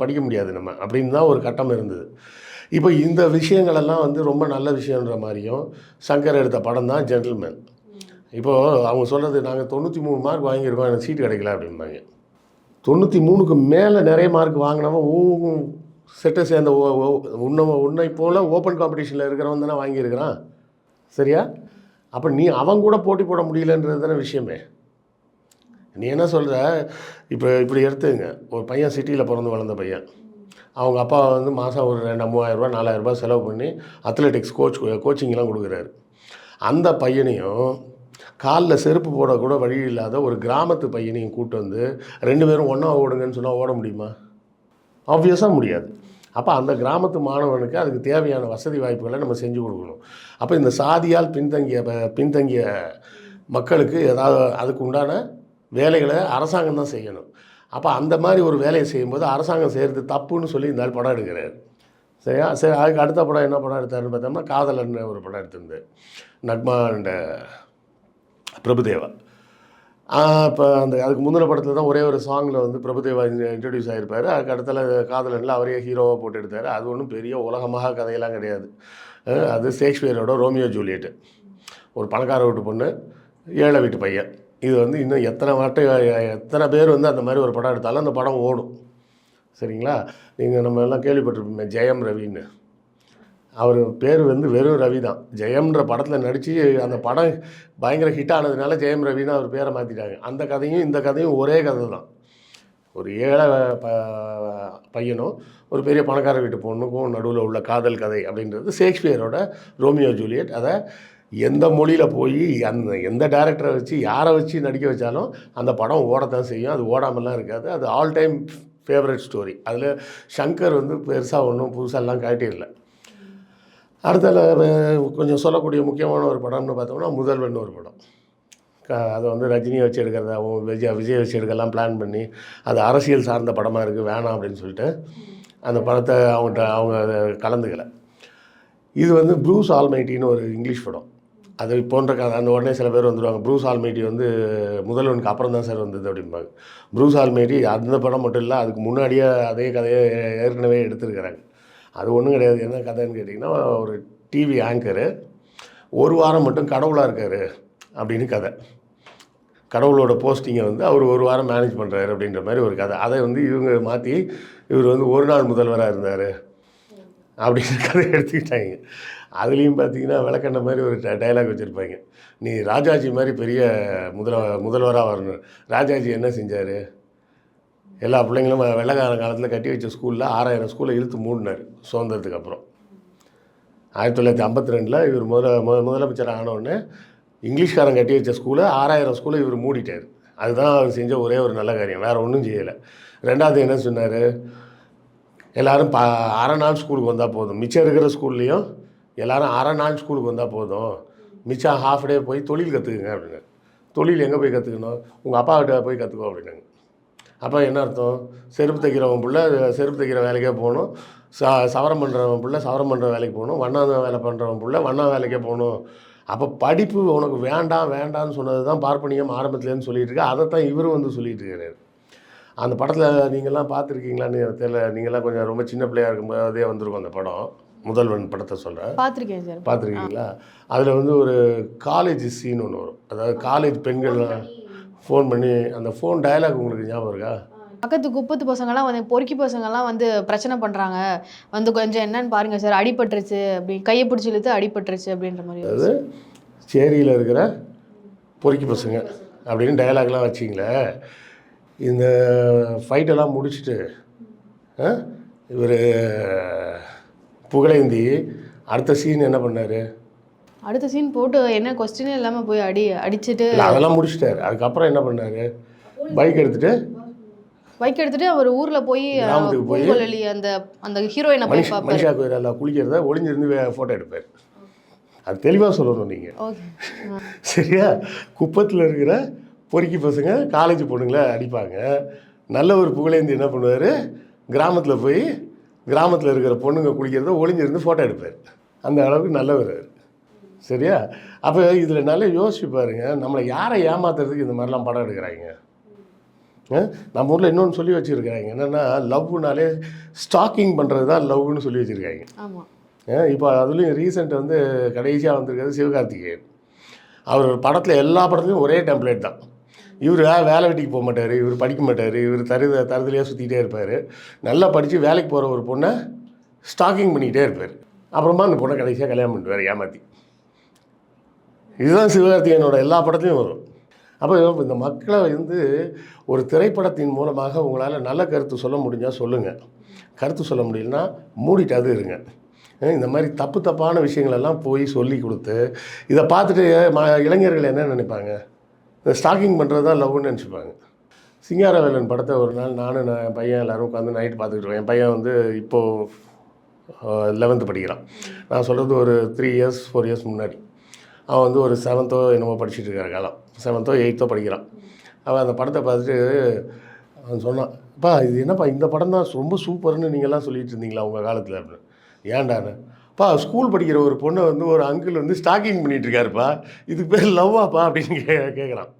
படிக்க முடியாது நம்ம அப்படின்னு தான் ஒரு கட்டம் இருந்தது. இப்போ இந்த விஷயங்களெல்லாம் வந்து ரொம்ப நல்ல விஷயன்ற மாதிரியும் சங்கர் எடுத்த படம் தான் ஜென்டில்மேன். இப்போது அவங்க சொல்கிறது, நாங்கள் 93 மார்க் வாங்கியிருக்கோம், எனக்கு சீட்டு கிடைக்கல அப்படிம்பாங்க. 93க்கு மேலே நிறைய மார்க் வாங்கினவன் செட்டை சேர்ந்த உன்னை போல் ஓப்பன் காம்படிஷனில் இருக்கிறவன் தானே வாங்கியிருக்கிறான். சரியா? அப்போ நீ அவன் கூட போட்டி போட முடியலன்றது தானே விஷயமே. நீ என்ன சொல்கிற? இப்போ இப்படி எடுத்துங்க, ஒரு பையன் சிட்டியில் பிறந்து வளர்ந்த பையன், அவங்க அப்பா வந்து மாதம் ஒரு 3000 4000 செலவு பண்ணி அத்லெட்டிக்ஸ் கோச்சிங்லாம் கொடுக்குறாரு. அந்த பையனையும் காலில் செருப்பு போடக்கூட வழி இல்லாத ஒரு கிராமத்து பையனையும் கூப்பிட்டு வந்து 2 பேரும் ஒன்றா ஓடுங்கன்னு சொன்னால் ஓட முடியுமா? ஆப்வியஸாக முடியாது. அப்போ அந்த கிராமத்து மாணவனுக்கு அதுக்கு தேவையான வசதி வாய்ப்புகளை நம்ம செஞ்சு கொடுக்கணும். அப்போ இந்த சாதியால் பின்தங்கிய மக்களுக்கு ஏதாவது அதுக்கு உண்டான வேலைகளை அரசாங்கம் தான் செய்யணும். அப்போ அந்த மாதிரி ஒரு வேலையை செய்யும்போது அரசாங்கம் செய்கிறது தப்புன்னு சொல்லி இந்த படம் எடுக்கிறார். சரியா? சரி, அதுக்கு அடுத்த படம் என்ன படம் எடுத்தாருன்னு பார்த்தோம்னா காதலன்னு ஒரு படம் எடுத்திருந்தேன், நக்மா அண்ட் பிரபுதேவா. இப்போ அதுக்கு முந்தின படத்தில் தான் ஒரே ஒரு சாங்கில் வந்து பிரபுதேவா இன்ட்ரடியூஸ் ஆகிருப்பார். அதுக்கு அடுத்தல காதலனில் அவரே ஹீரோவாக போட்டு எடுத்தார். அது ஒன்றும் பெரிய உலகமாக கதையெல்லாம் கிடையாது. அது ஷேக்ஸ்பியரோட ரோமியோ ஜூலியட். ஒரு பணக்கார வீட்டு பொண்ணு, ஏழை வீட்டு பையன். இது வந்து இன்னும் எத்தனை பேர் வந்து அந்த மாதிரி ஒரு படம் எடுத்தாலும் அந்த படம் ஓடும். சரிங்களா? நீங்கள் நம்ம எல்லாம் கேள்விப்பட்டிருப்போமே ஜெயம் ரவின்னு. அவர் பேர் வந்து வெறும் ரவி தான். ஜெயம்ன்ற படத்தில் நடித்து அந்த படம் பயங்கர ஹிட் ஆனதுனால ஜெயம் ரவின்னு அவர் பேரை மாற்றிட்டாங்க. அந்த கதையும் இந்த கதையும் ஒரே கதை தான். ஒரு ஏழை பையனும் ஒரு பெரிய பணக்கார வீட்டு பொண்ணுக்கும் நடுவில் உள்ள காதல் கதை அப்படின்றது ஷேக்ஸ்பியரோட ரோமியோ ஜூலியட். அதை எந்த மொழியில் போய் எந்த டைரக்டரை வச்சு யாரை வச்சு நடிக்க வச்சாலும் அந்த படம் ஓடத்தான் செய்யும். அது ஓடாமலாம் இருக்காது. அது ஆல் டைம் ஃபேவரட் ஸ்டோரி. அதில் சங்கர் வந்து பெருசாக ஒன்றும் புதுசாலாம் காட்டிடல. அடுத்தல கொஞ்சம் சொல்லக்கூடிய முக்கியமான ஒரு படம்னு பார்த்தோம்னா முதல்வன் ஒரு படம். அதை வந்து ரஜினியை வச்சு எடுக்கிறதாகவும் விஜய் வச்சு எடுக்கலாம் பிளான் பண்ணி அது அரசியல் சார்ந்த படமாக இருக்குது, வேணாம் அப்படின்னு சொல்லிட்டு அந்த படத்தை அவங்க கலந்துக்கலை. இது வந்து ப்ரூஸ் ஆல்மைட்டின்னு ஒரு இங்கிலீஷ் படம். அது போன்ற அந்த உடனே சில பேர் வந்துடுவாங்க, ப்ரூஸ் ஆல்மைட்டி வந்து முதல்வனுக்கு அப்புறம் தான் சார் வந்தது அப்படிம்பாங்க. ப்ரூஸ் ஆல்மைட்டி அந்த படம் மட்டும் இல்லை, அதுக்கு முன்னாடியே அதே கதையை ஏற்கனவே எடுத்துருக்கிறாங்க. அது ஒன்றும் கிடையாது. என்ன கதைன்னு கேட்டிங்கன்னா, ஒரு டிவி ஆங்கரு ஒரு வாரம் மட்டும் கடவுளாக இருக்கார் அப்படின்னு கதை. கடவுளோட போஸ்டிங்கை வந்து அவர் ஒரு வாரம் மேனேஜ் பண்ணுறாரு அப்படின்ற மாதிரி ஒரு கதை. அதை வந்து இவங்க மாற்றி இவர் வந்து ஒரு நாள் முதல்வராக இருந்தார் அப்படின்னு கதை எடுத்துக்கிட்டாங்க. அதுலேயும் பார்த்தீங்கன்னா விளக்கண்ண மாதிரி ஒரு டைலாக் வச்சுருப்பாங்க, நீ ராஜாஜி மாதிரி பெரிய முதல்வராக வரணும். ராஜாஜி என்ன செஞ்சார்? எல்லா பிள்ளைங்களும் வெள்ளைக்கார காலத்தில் கட்டி வச்ச ஸ்கூலில் 6000 ஸ்கூலை இழுத்து மூடினார் சுதந்திரத்துக்கு அப்புறம். 1952 இவர் முதலமைச்சர் ஆனவுடனே இங்கிலீஷ்காரன் கட்டி வச்ச ஸ்கூலை 6000 ஸ்கூலை இவர் மூடிட்டார். அதுதான் அவர் செஞ்ச ஒரே ஒரு நல்ல காரியம், வேறு ஒன்றும் செய்யலை. ரெண்டாவது என்ன சொன்னார், எல்லோரும் அரை நாள் ஸ்கூலுக்கு வந்தால் போதும், மிச்சம் இருக்கிற ஸ்கூல்லையும் எல்லோரும் அரை நாள் ஸ்கூலுக்கு வந்தால் போதும், மிச்சம் ஹாஃப் டே போய் தொழில் கற்றுக்குங்க அப்படின்னு. தொழில் எங்கே போய் கற்றுக்கணும், உங்கள் அப்பாக்கிட்ட போய் கற்றுக்கோ அப்படின்னாங்க. அப்போ என்ன அர்த்தம், செருப்பு தைக்கிறவன் பிள்ளை செருப்பு தைக்கிற வேலைக்கே போகணும், சவரம் பண்ணுறவன் பிள்ளை சவரம் பண்ணுற வேலைக்கு போகணும், வண்ணா வேலை பண்ணுறவன் பிள்ளை வண்ணா வேலைக்கே போகணும். அப்போ படிப்பு உனக்கு வேண்டாம் வேண்டாம்னு சொன்னது தான் பார்ப்பனியம் ஆரம்பத்துலேருந்து சொல்லிகிட்டு இருக்கு. அதை தான் இவரும் வந்து சொல்லிகிட்டு இருக்கிறார். அந்த படத்தில் நீங்கள்லாம் பார்த்துருக்கீங்களான்னு தெரியல, நீங்கள்லாம் கொஞ்சம் ரொம்ப சின்ன பிள்ளையாக இருக்கும்போதே வந்திருக்கும் அந்த படம், முதல்வன் படத்தை சொல்கிறேன். பார்த்துருக்கேன் சார். பார்த்துருக்கீங்களா? அதில் வந்து ஒரு காலேஜ் சீன் ஒன்று வரும். அதாவது காலேஜ் பெண்கள்லாம் ஃபோன் பண்ணி, அந்த ஃபோன் டயலாக் உங்களுக்கு ஞாபகம் இருக்கா? பக்கத்து குப்பத்து பசங்கள்லாம் வந்து பொறுக்கி பசங்கள்லாம் வந்து பிரச்சனை பண்ணுறாங்க, வந்து கொஞ்சம் என்னன்னு பாருங்கள் சார், அடிபட்டுருச்சு அப்படி கையை பிடிச்சி இழுத்து அடிபட்டுருச்சு அப்படின்ற மாதிரி. அதாவது சேரியில் இருக்கிற பொறுக்கி பசங்க அப்படின்னு டயலாக்லாம் வச்சிங்களே. இந்த ஃபைட்டெல்லாம் முடிச்சுட்டு இவர் புகழேந்தி அடுத்த சீன் என்ன பண்ணார், அடுத்த சீன் போட்டு என்ன கொஸ்டினே இல்லாமல் போய் அடிச்சுட்டு அதெல்லாம் முடிச்சிட்டார். அதுக்கப்புறம் என்ன பண்ணார், பைக் எடுத்துகிட்டு அவர் ஊரில் போய் கிராமத்துக்கு போய் அந்த அந்த ஹீரோயினை போய் பார்ப்பாரு. மனிஷா கோயிலில் குளிக்கிறத ஒளிஞ்சிருந்து ஃபோட்டோ எடுப்பார். அது தெளிவாக சொல்லணும் நீங்கள், சரியா? குப்பத்தில் இருக்கிற பொறுக்கி பசங்க காலேஜ் பொண்ணுங்களை அடிப்பாங்க. நல்ல ஒரு புகழேந்தி என்ன பண்ணுவார், கிராமத்தில் போய் கிராமத்தில் இருக்கிற பொண்ணுங்க குளிக்கிறத ஒளிஞ்சிருந்து ஃபோட்டோ எடுப்பார். அந்த அளவுக்கு நல்லவர், சரியா? அப்போ இதில் நல்லா யோசிச்சு பாருங்க, நம்மளை யாரை ஏமாத்துறதுக்கு இந்த மாதிரிலாம் படம் எடுக்கிறாங்க. நம்ம ஊரில் இன்னொன்று சொல்லி வச்சுருக்காங்க, என்னென்னா லவ்னாலே ஸ்டாக்கிங் பண்ணுறது தான் லவ்னு சொல்லி வச்சுருக்காங்க. ஆமாம். இப்போ அதுலேயும் ரீசெண்ட் வந்து கடைசியாக வந்திருக்கிறது சிவகார்த்திகேயன். அவர் படத்தில் எல்லா படத்துலையும் ஒரே டெம்ப்ளேட் தான். இவர் வேலை வெட்டிக்கு போக மாட்டார், இவர் படிக்க மாட்டார், இவர் தருதலையாக சுற்றிக்கிட்டே இருப்பார். நல்லா படித்து வேலைக்கு போகிற ஒரு பொண்ணை ஸ்டாக்கிங் பண்ணிக்கிட்டே இருப்பார். அப்புறமா அந்த பொண்ணை கடைசியாக கல்யாணம் பண்ணிட்டு ஏமாற்றி. இதுதான் சிவகார்த்திகேயனோட எல்லா படத்துலையும் வரும். அப்போ இந்த மக்களை வந்து ஒரு திரைப்படத்தின் மூலமாக உங்களால் நல்ல கருத்து சொல்ல முடிஞ்சால் சொல்லுங்கள், கருத்து சொல்ல முடியலன்னா மூடிட்டாது இருங்க. இந்த மாதிரி தப்பான விஷயங்களெல்லாம் போய் சொல்லி கொடுத்து இதை பார்த்துட்டு இளைஞர்கள் என்ன நினைப்பாங்க, இந்த ஸ்டாக்கிங் பண்ணுறது தான் லவ்னு நினச்சிப்பாங்க. சிங்காரவேலன் படத்தை ஒரு நாள் நானும் என் பையன் எல்லோரும் உட்காந்து நைட்டு பார்த்துக்கிட்டு இருக்கோம். என் பையன் வந்து இப்போது 11th படிக்கிறான். நான் சொல்கிறது ஒரு 3 years 4 years முன்னாடி. அவன் வந்து ஒரு 7th என்னமோ படிச்சுட்டு இருக்கிற காலம், 7th 8th படிக்கிறான். அவன் அந்த படத்தை பார்த்துட்டு அவன் சொன்னான், அப்பா இது என்னப்பா இந்த படம் தான் ரொம்ப சூப்பர்னு நீங்கள்லாம் சொல்லிட்டு இருந்தீங்களா உங்கள் காலத்தில் அப்படின்னு. ஏன்டான்னு, அப்பா ஸ்கூல் படிக்கிற ஒரு பொண்ணை வந்து ஒரு அங்கிள் வந்து ஸ்டாக்கிங் பண்ணிகிட்டு இருக்காருப்பா, இதுக்கு பேர் லவ்வாப்பா அப்படின்னு கேட்குறான்.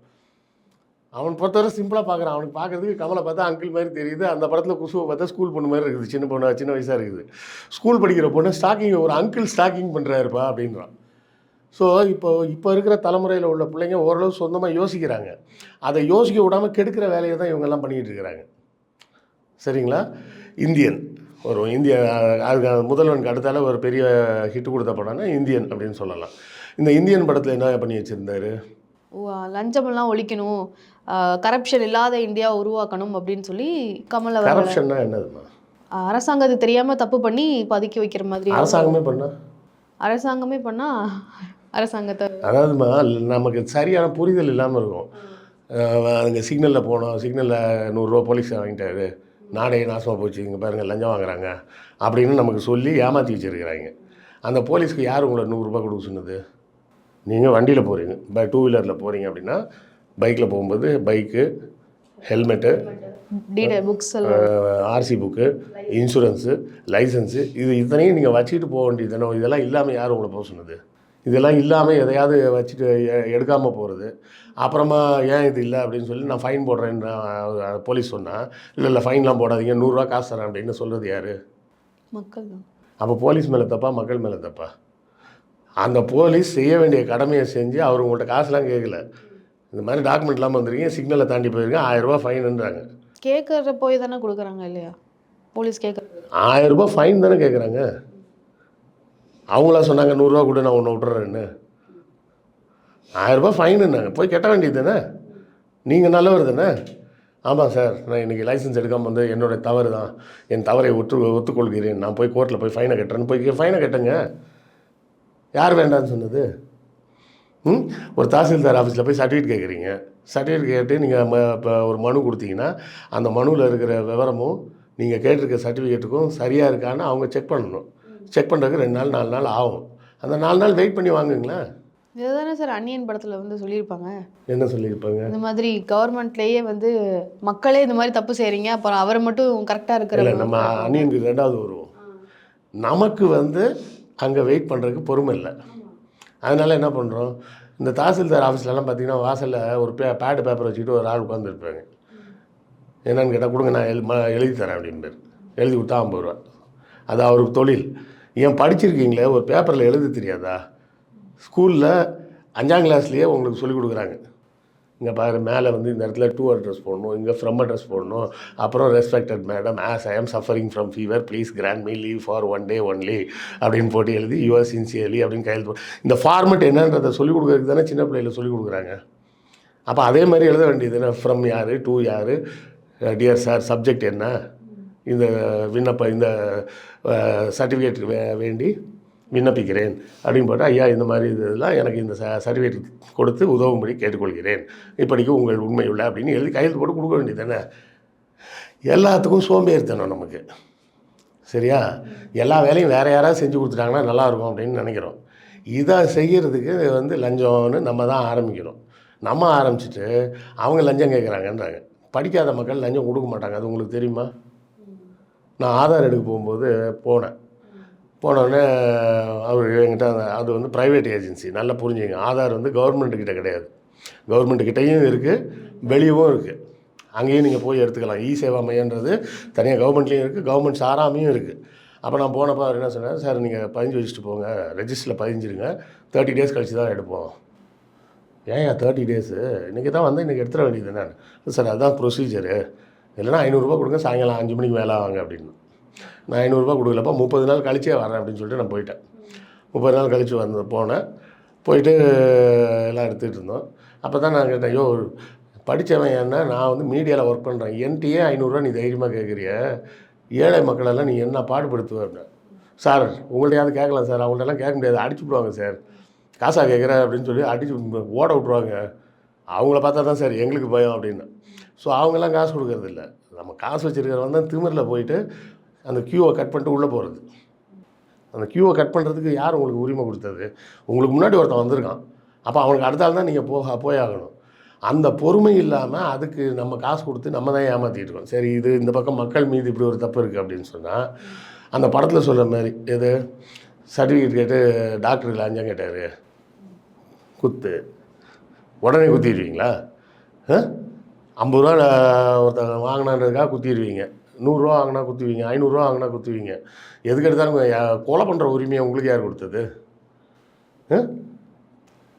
அவன் பொறுத்தவரை சிம்பிளாக பார்க்குறான். அவனுக்கு பார்க்குறதுக்கு கமலை பார்த்தா அங்கிள் மாதிரி தெரியுது, அந்த படத்தில் குசுவை பார்த்தா ஸ்கூல் பொண்ணு மாதிரி இருக்குது, சின்ன வயசாக இருக்குது. ஸ்கூல் படிக்கிற பொண்ணு ஸ்டாக்கிங் ஒரு அங்கிள் ஸ்டாக்கிங் பண்ணுறாருப்பா அப்படின்றான். ஸோ இப்போ இருக்கிற தலைமுறையில் உள்ள பிள்ளைங்க ஓரளவு சொந்தமாக யோசிக்கிறாங்க. அதை யோசிக்க விடாமல் கெடுக்கிற வேலையை தான் இவங்கெல்லாம் பண்ணிகிட்டு இருக்கிறாங்க, சரிங்களா? இந்தியன் அதுக்கு முதல்வனுக்கு அடுத்தால ஒரு பெரிய ஹிட் கொடுத்த படம்னா இந்தியன் அப்படின்னு சொல்லலாம். இந்த இந்தியன் படத்தில் என்ன பண்ணி வச்சுருந்தாரு, லஞ்சமெல்லாம் ஒழிக்கணும், கரப்ஷன் இல்லாத இந்தியா உருவாக்கணும் அப்படின்னு சொல்லி கமல். கரப்ஷன்னா என்னதுமா? அரசாங்கத்துக்கு தெரியாமல் தப்பு பண்ணி பதுக்கி வைக்கிற மாதிரி. அரசாங்கமே பண்ணால் அரசாங்கத்தை, அதாவதுமா நமக்கு சரியான புரிதல் இல்லாமல் இருக்கும். அங்கே சிக்னலில் போனோம், சிக்னலில் 100 ரூபா போலீஸ் வாங்கிட்டாரு, நாடே நாசமாக போச்சு, இங்கே பாருங்கள் லஞ்சம் வாங்குறாங்க அப்படின்னு நமக்கு சொல்லி ஏமாற்றி வச்சுருக்கிறாங்க. அந்த போலீஸ்க்கு யார் உங்களை 100 ரூபா கொடுக்க சொன்னது? நீங்கள் வண்டியில் போகிறீங்க, 2 வீலரில் போகிறீங்க அப்படின்னா, பைக்கில் போகும்போது bike, helmet, books, RC book, insurance, licence, இது இத்தனையும் நீங்கள் வச்சுக்கிட்டு போக வேண்டியது தானே. இதெல்லாம் இல்லாமல் யார் உங்களை போக சொன்னது? இதெல்லாம் இல்லாமல் எதையாவது வச்சுட்டு எடுக்காமல் போகிறது, அப்புறமா ஏன் இது இல்லை அப்படின்னு சொல்லி நான் ஃபைன் போடுறேன்னு போலீஸ் சொன்னால், இல்லை ஃபைன்லாம் போடாதீங்க 100 ரூபா காசு தரேன் அப்படின்னு சொல்கிறது யார்? மக்கள் தான். அப்போ போலீஸ் மேலே தப்பா, மக்கள் மேலே தப்பா? அந்த போலீஸ் செய்ய வேண்டிய கடமையை செஞ்சு அவர் உங்கள்கிட்ட காசுலாம் கேட்கல, இந்த மாதிரி டாக்குமெண்ட் இல்லாமல் வந்துருக்கீங்க, சிக்னலை தாண்டி போயிருக்கேன், 1000 ரூபா ஃபைனுன்றாங்க. கேட்குற போய் தானே கொடுக்குறாங்க இல்லையா போலீஸ்? கேட்குறது 1000 ரூபா ஃபைன் தானே கேட்குறாங்க. அவங்களா சொன்னாங்க 100 ரூபா கூட நான் ஒன்று விட்டுறேன்னு? 1000 ரூபா ஃபைனுன்னாங்க, போய் கட்ட வேண்டியது தானே. நீங்கள் நல்லவர் தானே. ஆமாம் சார், நான் இன்றைக்கி லைசன்ஸ் எடுக்காமல் வந்து என்னோடய தவறு தான், என் தவறை ஒத்துக்கொள்கிறேன், நான் போய் கோர்ட்டில் போய் ஃபைனை கட்டுறேன்னு போய் ஃபைனை கட்டுங்க. யார் வேண்டான்னு சொன்னது? ஒரு தாசில்தார் ஆஃபீஸில் போய் சர்டிஃபிகேட் கேட்குறீங்க. சர்டிஃபிகேட் கேட்டு நீங்கள் இப்போ ஒரு மனு கொடுத்தீங்கன்னா அந்த மனுவில் இருக்கிற விவரமும் நீங்கள் கேட்டிருக்க சர்டிஃபிகேட்டுக்கும் சரியாக இருக்கான்னு அவங்க செக் பண்ணணும். செக் பண்ணுறதுக்கு 2 நாள் 4 நாள் ஆகும். அந்த 4 நாள் வெயிட் பண்ணி வாங்குங்களேன். இதுதானே சார் அந்நியன் படத்தில் வந்து சொல்லியிருப்பாங்க. என்ன சொல்லியிருப்பாங்க? இந்த மாதிரி கவர்மெண்ட்லேயே வந்து மக்களே இந்த மாதிரி தப்பு செய்கிறீங்க, அப்புறம் அவர் மட்டும் கரெக்டாக இருக்கிற. இல்லை, நம்ம அந்நியனுக்கு 2வது வருவோம். நமக்கு வந்து அங்கே வெயிட் பண்ணுறதுக்கு பொறுமை இல்லை. அதனால் என்ன பண்ணுறோம், இந்த தாசில்தார் ஆஃபீஸ்லலாம் பார்த்தீங்கன்னா வாசலில் ஒரு பேடு பேப்பர் வச்சுக்கிட்டு ஒரு ஆள் உட்காந்துருப்பாங்க. என்னன்னு கேட்டால் கொடுங்க நான் எழுதி தரேன் அப்படின்னு எழுதி கொடுத்தா 50 ரூபா. அது அவருக்கு தொழில். ஏன் படிச்சிருக்கீங்களே, ஒரு பேப்பரில் எழுத தெரியாதா? ஸ்கூலில் 5ஆம் கிளாஸ்லேயே உங்களுக்கு சொல்லிக் கொடுக்குறாங்க. இங்கே பாரு, மேலே வந்து இந்த இடத்துல டு அட்ரஸ் போடணும், இங்கே ஃப்ரம் அட்ரஸ் போடணும், அப்புறம் respected madam as I am suffering from fever please grant me leave for 1 day only அப்படின்னு போட்டு எழுதி யுவர் சின்சியர்லி அப்படின்னு கையெழுத்து இந்த ஃபார்மெட் என்னன்றதை சொல்லிக் கொடுக்குறதுக்கு தானே சின்ன பிள்ளைகளை சொல்லிக் கொடுக்குறாங்க. அப்போ அதே மாதிரி எழுத வேண்டியது என்ன? ஃப்ரம் யார், டு யார், டியர் சார் சப்ஜெக்ட் என்ன, இந்த விண்ணப்பம் இந்த சர்டிஃபிகேட் வேண்டி விண்ணப்பிக்கிறேன் அப்படின்னு போட்டு ஐயா இந்த மாதிரி இதெல்லாம் எனக்கு இந்த சர்டிஃபிகேட் கொடுத்து உதவும்படி கேட்டுக்கொள்கிறேன், இப்படிக்கு உங்கள் உண்மையுள்ள அப்படின்னு எழுதி கையெழுத்து போட்டு கொடுக்க வேண்டியது தானே. எல்லாத்துக்கும் சோம்பேறித்தனம் நமக்கு. சரியா? எல்லா வேலையும் வேறு யாராவது செஞ்சு கொடுத்துட்டாங்கன்னா நல்லாயிருக்கும் அப்படின்னு நினைக்கிறோம். இதை செய்கிறதுக்கு வந்து லஞ்சம்னு நம்ம தான் ஆரம்பிக்கிறோம். நம்ம ஆரம்பிச்சுட்டு அவங்க லஞ்சம் கேட்குறாங்கன்றாங்க. படிக்காத மக்கள் லஞ்சம் கொடுக்க மாட்டாங்க. அது உங்களுக்கு தெரியுமா? நான் ஆதார் எடுக்க போகும்போது போனோடனே அவர் என்கிட்ட அது வந்து ப்ரைவேட் ஏஜென்சி, நல்லா புரிஞ்சுங்க. ஆதார் வந்து கவர்மெண்ட்டுக்கிட்ட கிடையாது, கவர்மெண்ட்டுக்கிட்டையும் இருக்குது, வெளியவும் இருக்குது. அங்கேயும் நீங்கள் போய் எடுத்துக்கலாம். சேவா மையன்றது தனியாக கவர்மெண்ட்லேயும் இருக்குது, கவர்மெண்ட் சாராமையும் இருக்குது. அப்போ நான் போனப்போ அவர் என்ன சொன்னார், சார் நீங்கள் பதிஞ்சு வச்சுட்டு போங்க, ரெஜிஸ்டரில் பதிஞ்சிருங்க, 30 days கழிச்சு தான் எடுப்போம். ஏன் 30 days? இன்றைக்கி தான் வந்து இன்றைக்கி எடுத்துட வேண்டியது நான். சார் அதுதான் ப்ரொசீஜரு, இல்லைனா 500 ரூபா கொடுங்க, சாயங்காலம் 5 மணிக்கு மேலே வாங்க அப்படின்னு. நான் 500 ரூபா கொடுக்கலப்பா, 30 நாள் கழிச்சே வரேன் அப்படின்னு சொல்லிட்டு நான் போயிட்டேன். 30 நாள் கழித்து போயிட்டு எல்லாம் எடுத்துகிட்டு இருந்தோம். அப்போ தான் நான் கேட்டேன், ஐயோ படித்தவன் என்ன, நான் வந்து மீடியாவில் ஒர்க் பண்ணுறேன், என்கிட்டயே 500 ரூபா நீ தைரியமாக கேட்குறிய, ஏழை மக்களெல்லாம் நீ என்ன பாடுபடுத்துவ அப்படின்னு. சார் உங்கள்கிட்டயாவது கேட்கலாம் சார், அவங்கள்ட்டலாம் கேட்க முடியாது, அடிச்சு விடுவாங்க சார், காசாக கேட்குற அப்படின்னு சொல்லி அடிச்சு ஓட விட்ருவாங்க, அவங்கள பார்த்தா தான் சார் எங்களுக்கு பயம் அப்படின்னு. ஸோ அவங்கெல்லாம் காசு கொடுக்கறதில்ல. நம்ம காசு வச்சுருக்கிறவன் தான் திமிரில் போயிட்டு அந்த க்யூவை கட் பண்ணிட்டு உள்ளே போகிறது. அந்த க்யூவை கட் பண்ணுறதுக்கு யார் உங்களுக்கு உரிமை கொடுத்தது? உங்களுக்கு முன்னாடி ஒருத்தன் வந்திருக்கான், அப்போ அவனுக்கு அடுத்தால் தான் நீங்கள் போயாகணும். அந்த பொறுமை இல்லாமல் அதுக்கு நம்ம காசு கொடுத்து நம்ம தான் ஏமாற்றிட்டு இருக்கோம். சரி, இது இந்த பக்கம் மக்கள் மீது இப்படி ஒரு தப்பு இருக்குது அப்படின்னு சொன்னால், அந்த படத்தில் சொல்கிற மாதிரி எது சர்டிஃபிகேட் கேட்டு டாக்டருக்கு லஞ்சம் கேட்டார், குத்து உடனே குத்திடுவீங்களா? 50 ரூபா ஒருத்தர் வாங்கினான்றதுக்காக குத்திடுவீங்க, 100 ரூபா வாங்கினா குத்துவீங்க, 500 ரூபா வாங்கினா குத்துவீங்க. எதுக்கு எடுத்தாலும் கொலை பண்ணுற உரிமையை உங்களுக்கு யார் கொடுத்தது?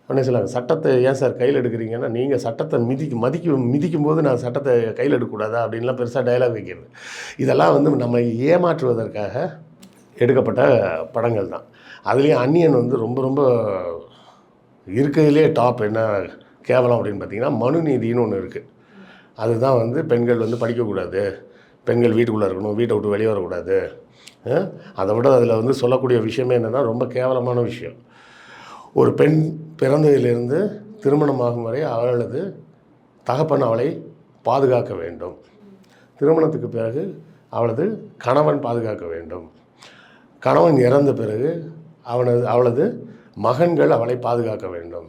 உடனே சொல்லாங்க, சட்டத்தை ஏன் சார் கையில் எடுக்கிறீங்கன்னா, நீங்கள் சட்டத்தை மிதிக்கும் போது நான் சட்டத்தை கையில் எடுக்கக்கூடாதா அப்படின்லாம் பெருசாக டயலாக் வைக்கிறது. இதெல்லாம் வந்து நம்ம ஏமாற்றுவதற்காக எடுக்கப்பட்ட படங்கள் தான். அதுலேயும் அந்நியன் வந்து ரொம்ப ரொம்ப இருக்கிறதுலே டாப் என்ன கேவலம் அப்படின்னு பார்த்தீங்கன்னா, மனுநீதின்னு ஒன்று இருக்குது. அதுதான் வந்து பெண்கள் வந்து படிக்கக்கூடாது, பெண்கள் வீட்டுக்குள்ளே இருக்கணும், வீட்டை விட்டு வெளியே வரக்கூடாது. அதை விட அதில் வந்து சொல்லக்கூடிய விஷயமே என்னென்னா ரொம்ப கேவலமான விஷயம். ஒரு பெண் பிறந்ததிலிருந்து திருமணமாகும் வரை அவளது தகப்பன் அவளை பாதுகாக்க வேண்டும், திருமணத்துக்கு பிறகு அவளது கணவன் பாதுகாக்க வேண்டும், கணவன் இறந்த பிறகு அவளது மகன்கள் அவளை பாதுகாக்க வேண்டும்.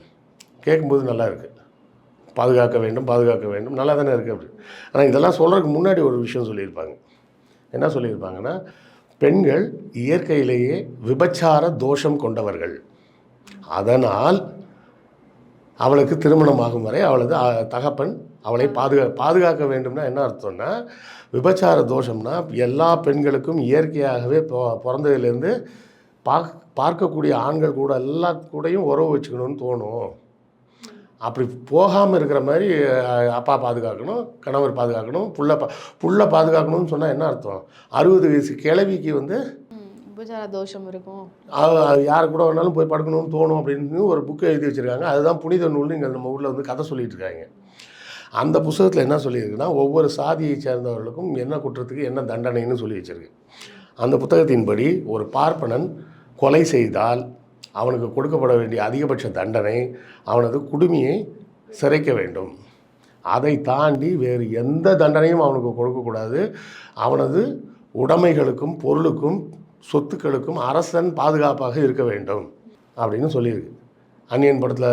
கேட்கும்போது நல்லா இருக்குது, பாதுகாக்க வேண்டும் நல்லா தானே இருக்குது அப்படி. ஆனால் இதெல்லாம் சொல்கிறதுக்கு முன்னாடி ஒரு விஷயம் சொல்லியிருப்பாங்க. என்ன சொல்லியிருப்பாங்கன்னா, பெண்கள் இயற்கையிலேயே விபச்சார தோஷம் கொண்டவர்கள், அதனால் அவளுக்கு திருமணமாகும் வரை அவளது தகப்பன் அவளை பாதுகாக்க வேண்டும்னா என்ன அர்த்தம்னா, விபச்சார தோஷம்னா எல்லா பெண்களுக்கும் இயற்கையாகவே பிறந்ததுலேருந்து பார்க்கக்கூடிய ஆண்கள் கூட எல்லா கூடயும் உறவு வச்சுக்கணும்னு தோணும். அப்படி போகாமல் இருக்கிற மாதிரி அப்பா பாதுகாக்கணும், கணவர் பாதுகாக்கணும், புள்ள பாதுகாக்கணும்னு சொன்னால் என்ன அர்த்தம்? 60 வயசு கிழவிக்கு வந்து விபச்சார தோஷம் இருக்கும், யார் கூட வேணாலும் போய் படுக்கணும்னு தோணும் அப்படின்னு ஒரு புக்கு எழுதி வச்சுருக்காங்க. அதுதான் புனித நூல்னு இங்கே நம்ம ஊரில் வந்து கதை சொல்லிகிட்டு இருக்காங்க. அந்த புத்தகத்தில் என்ன சொல்லியிருக்குன்னா, ஒவ்வொரு சாதியை சேர்ந்தவர்களுக்கும் என்ன குற்றத்துக்கு என்ன தண்டனைன்னு சொல்லி வச்சுருக்கு. அந்த புத்தகத்தின்படி ஒரு பார்ப்பனன் கொலை செய்தால் அவனுக்கு கொடுக்கப்பட வேண்டிய அதிகபட்ச தண்டனை அவனது குடுமியை சிரைக்க வேண்டும். அதை தாண்டி வேறு எந்த தண்டனையும் அவனுக்கு கொடுக்கக்கூடாது. அவனது உடைமைகளுக்கும் பொருளுக்கும் சொத்துக்களுக்கும் அரசன் பாதுகாப்பாக இருக்க வேண்டும் அப்படின்னு சொல்லியிருக்கு. அந்நியன் படத்தில்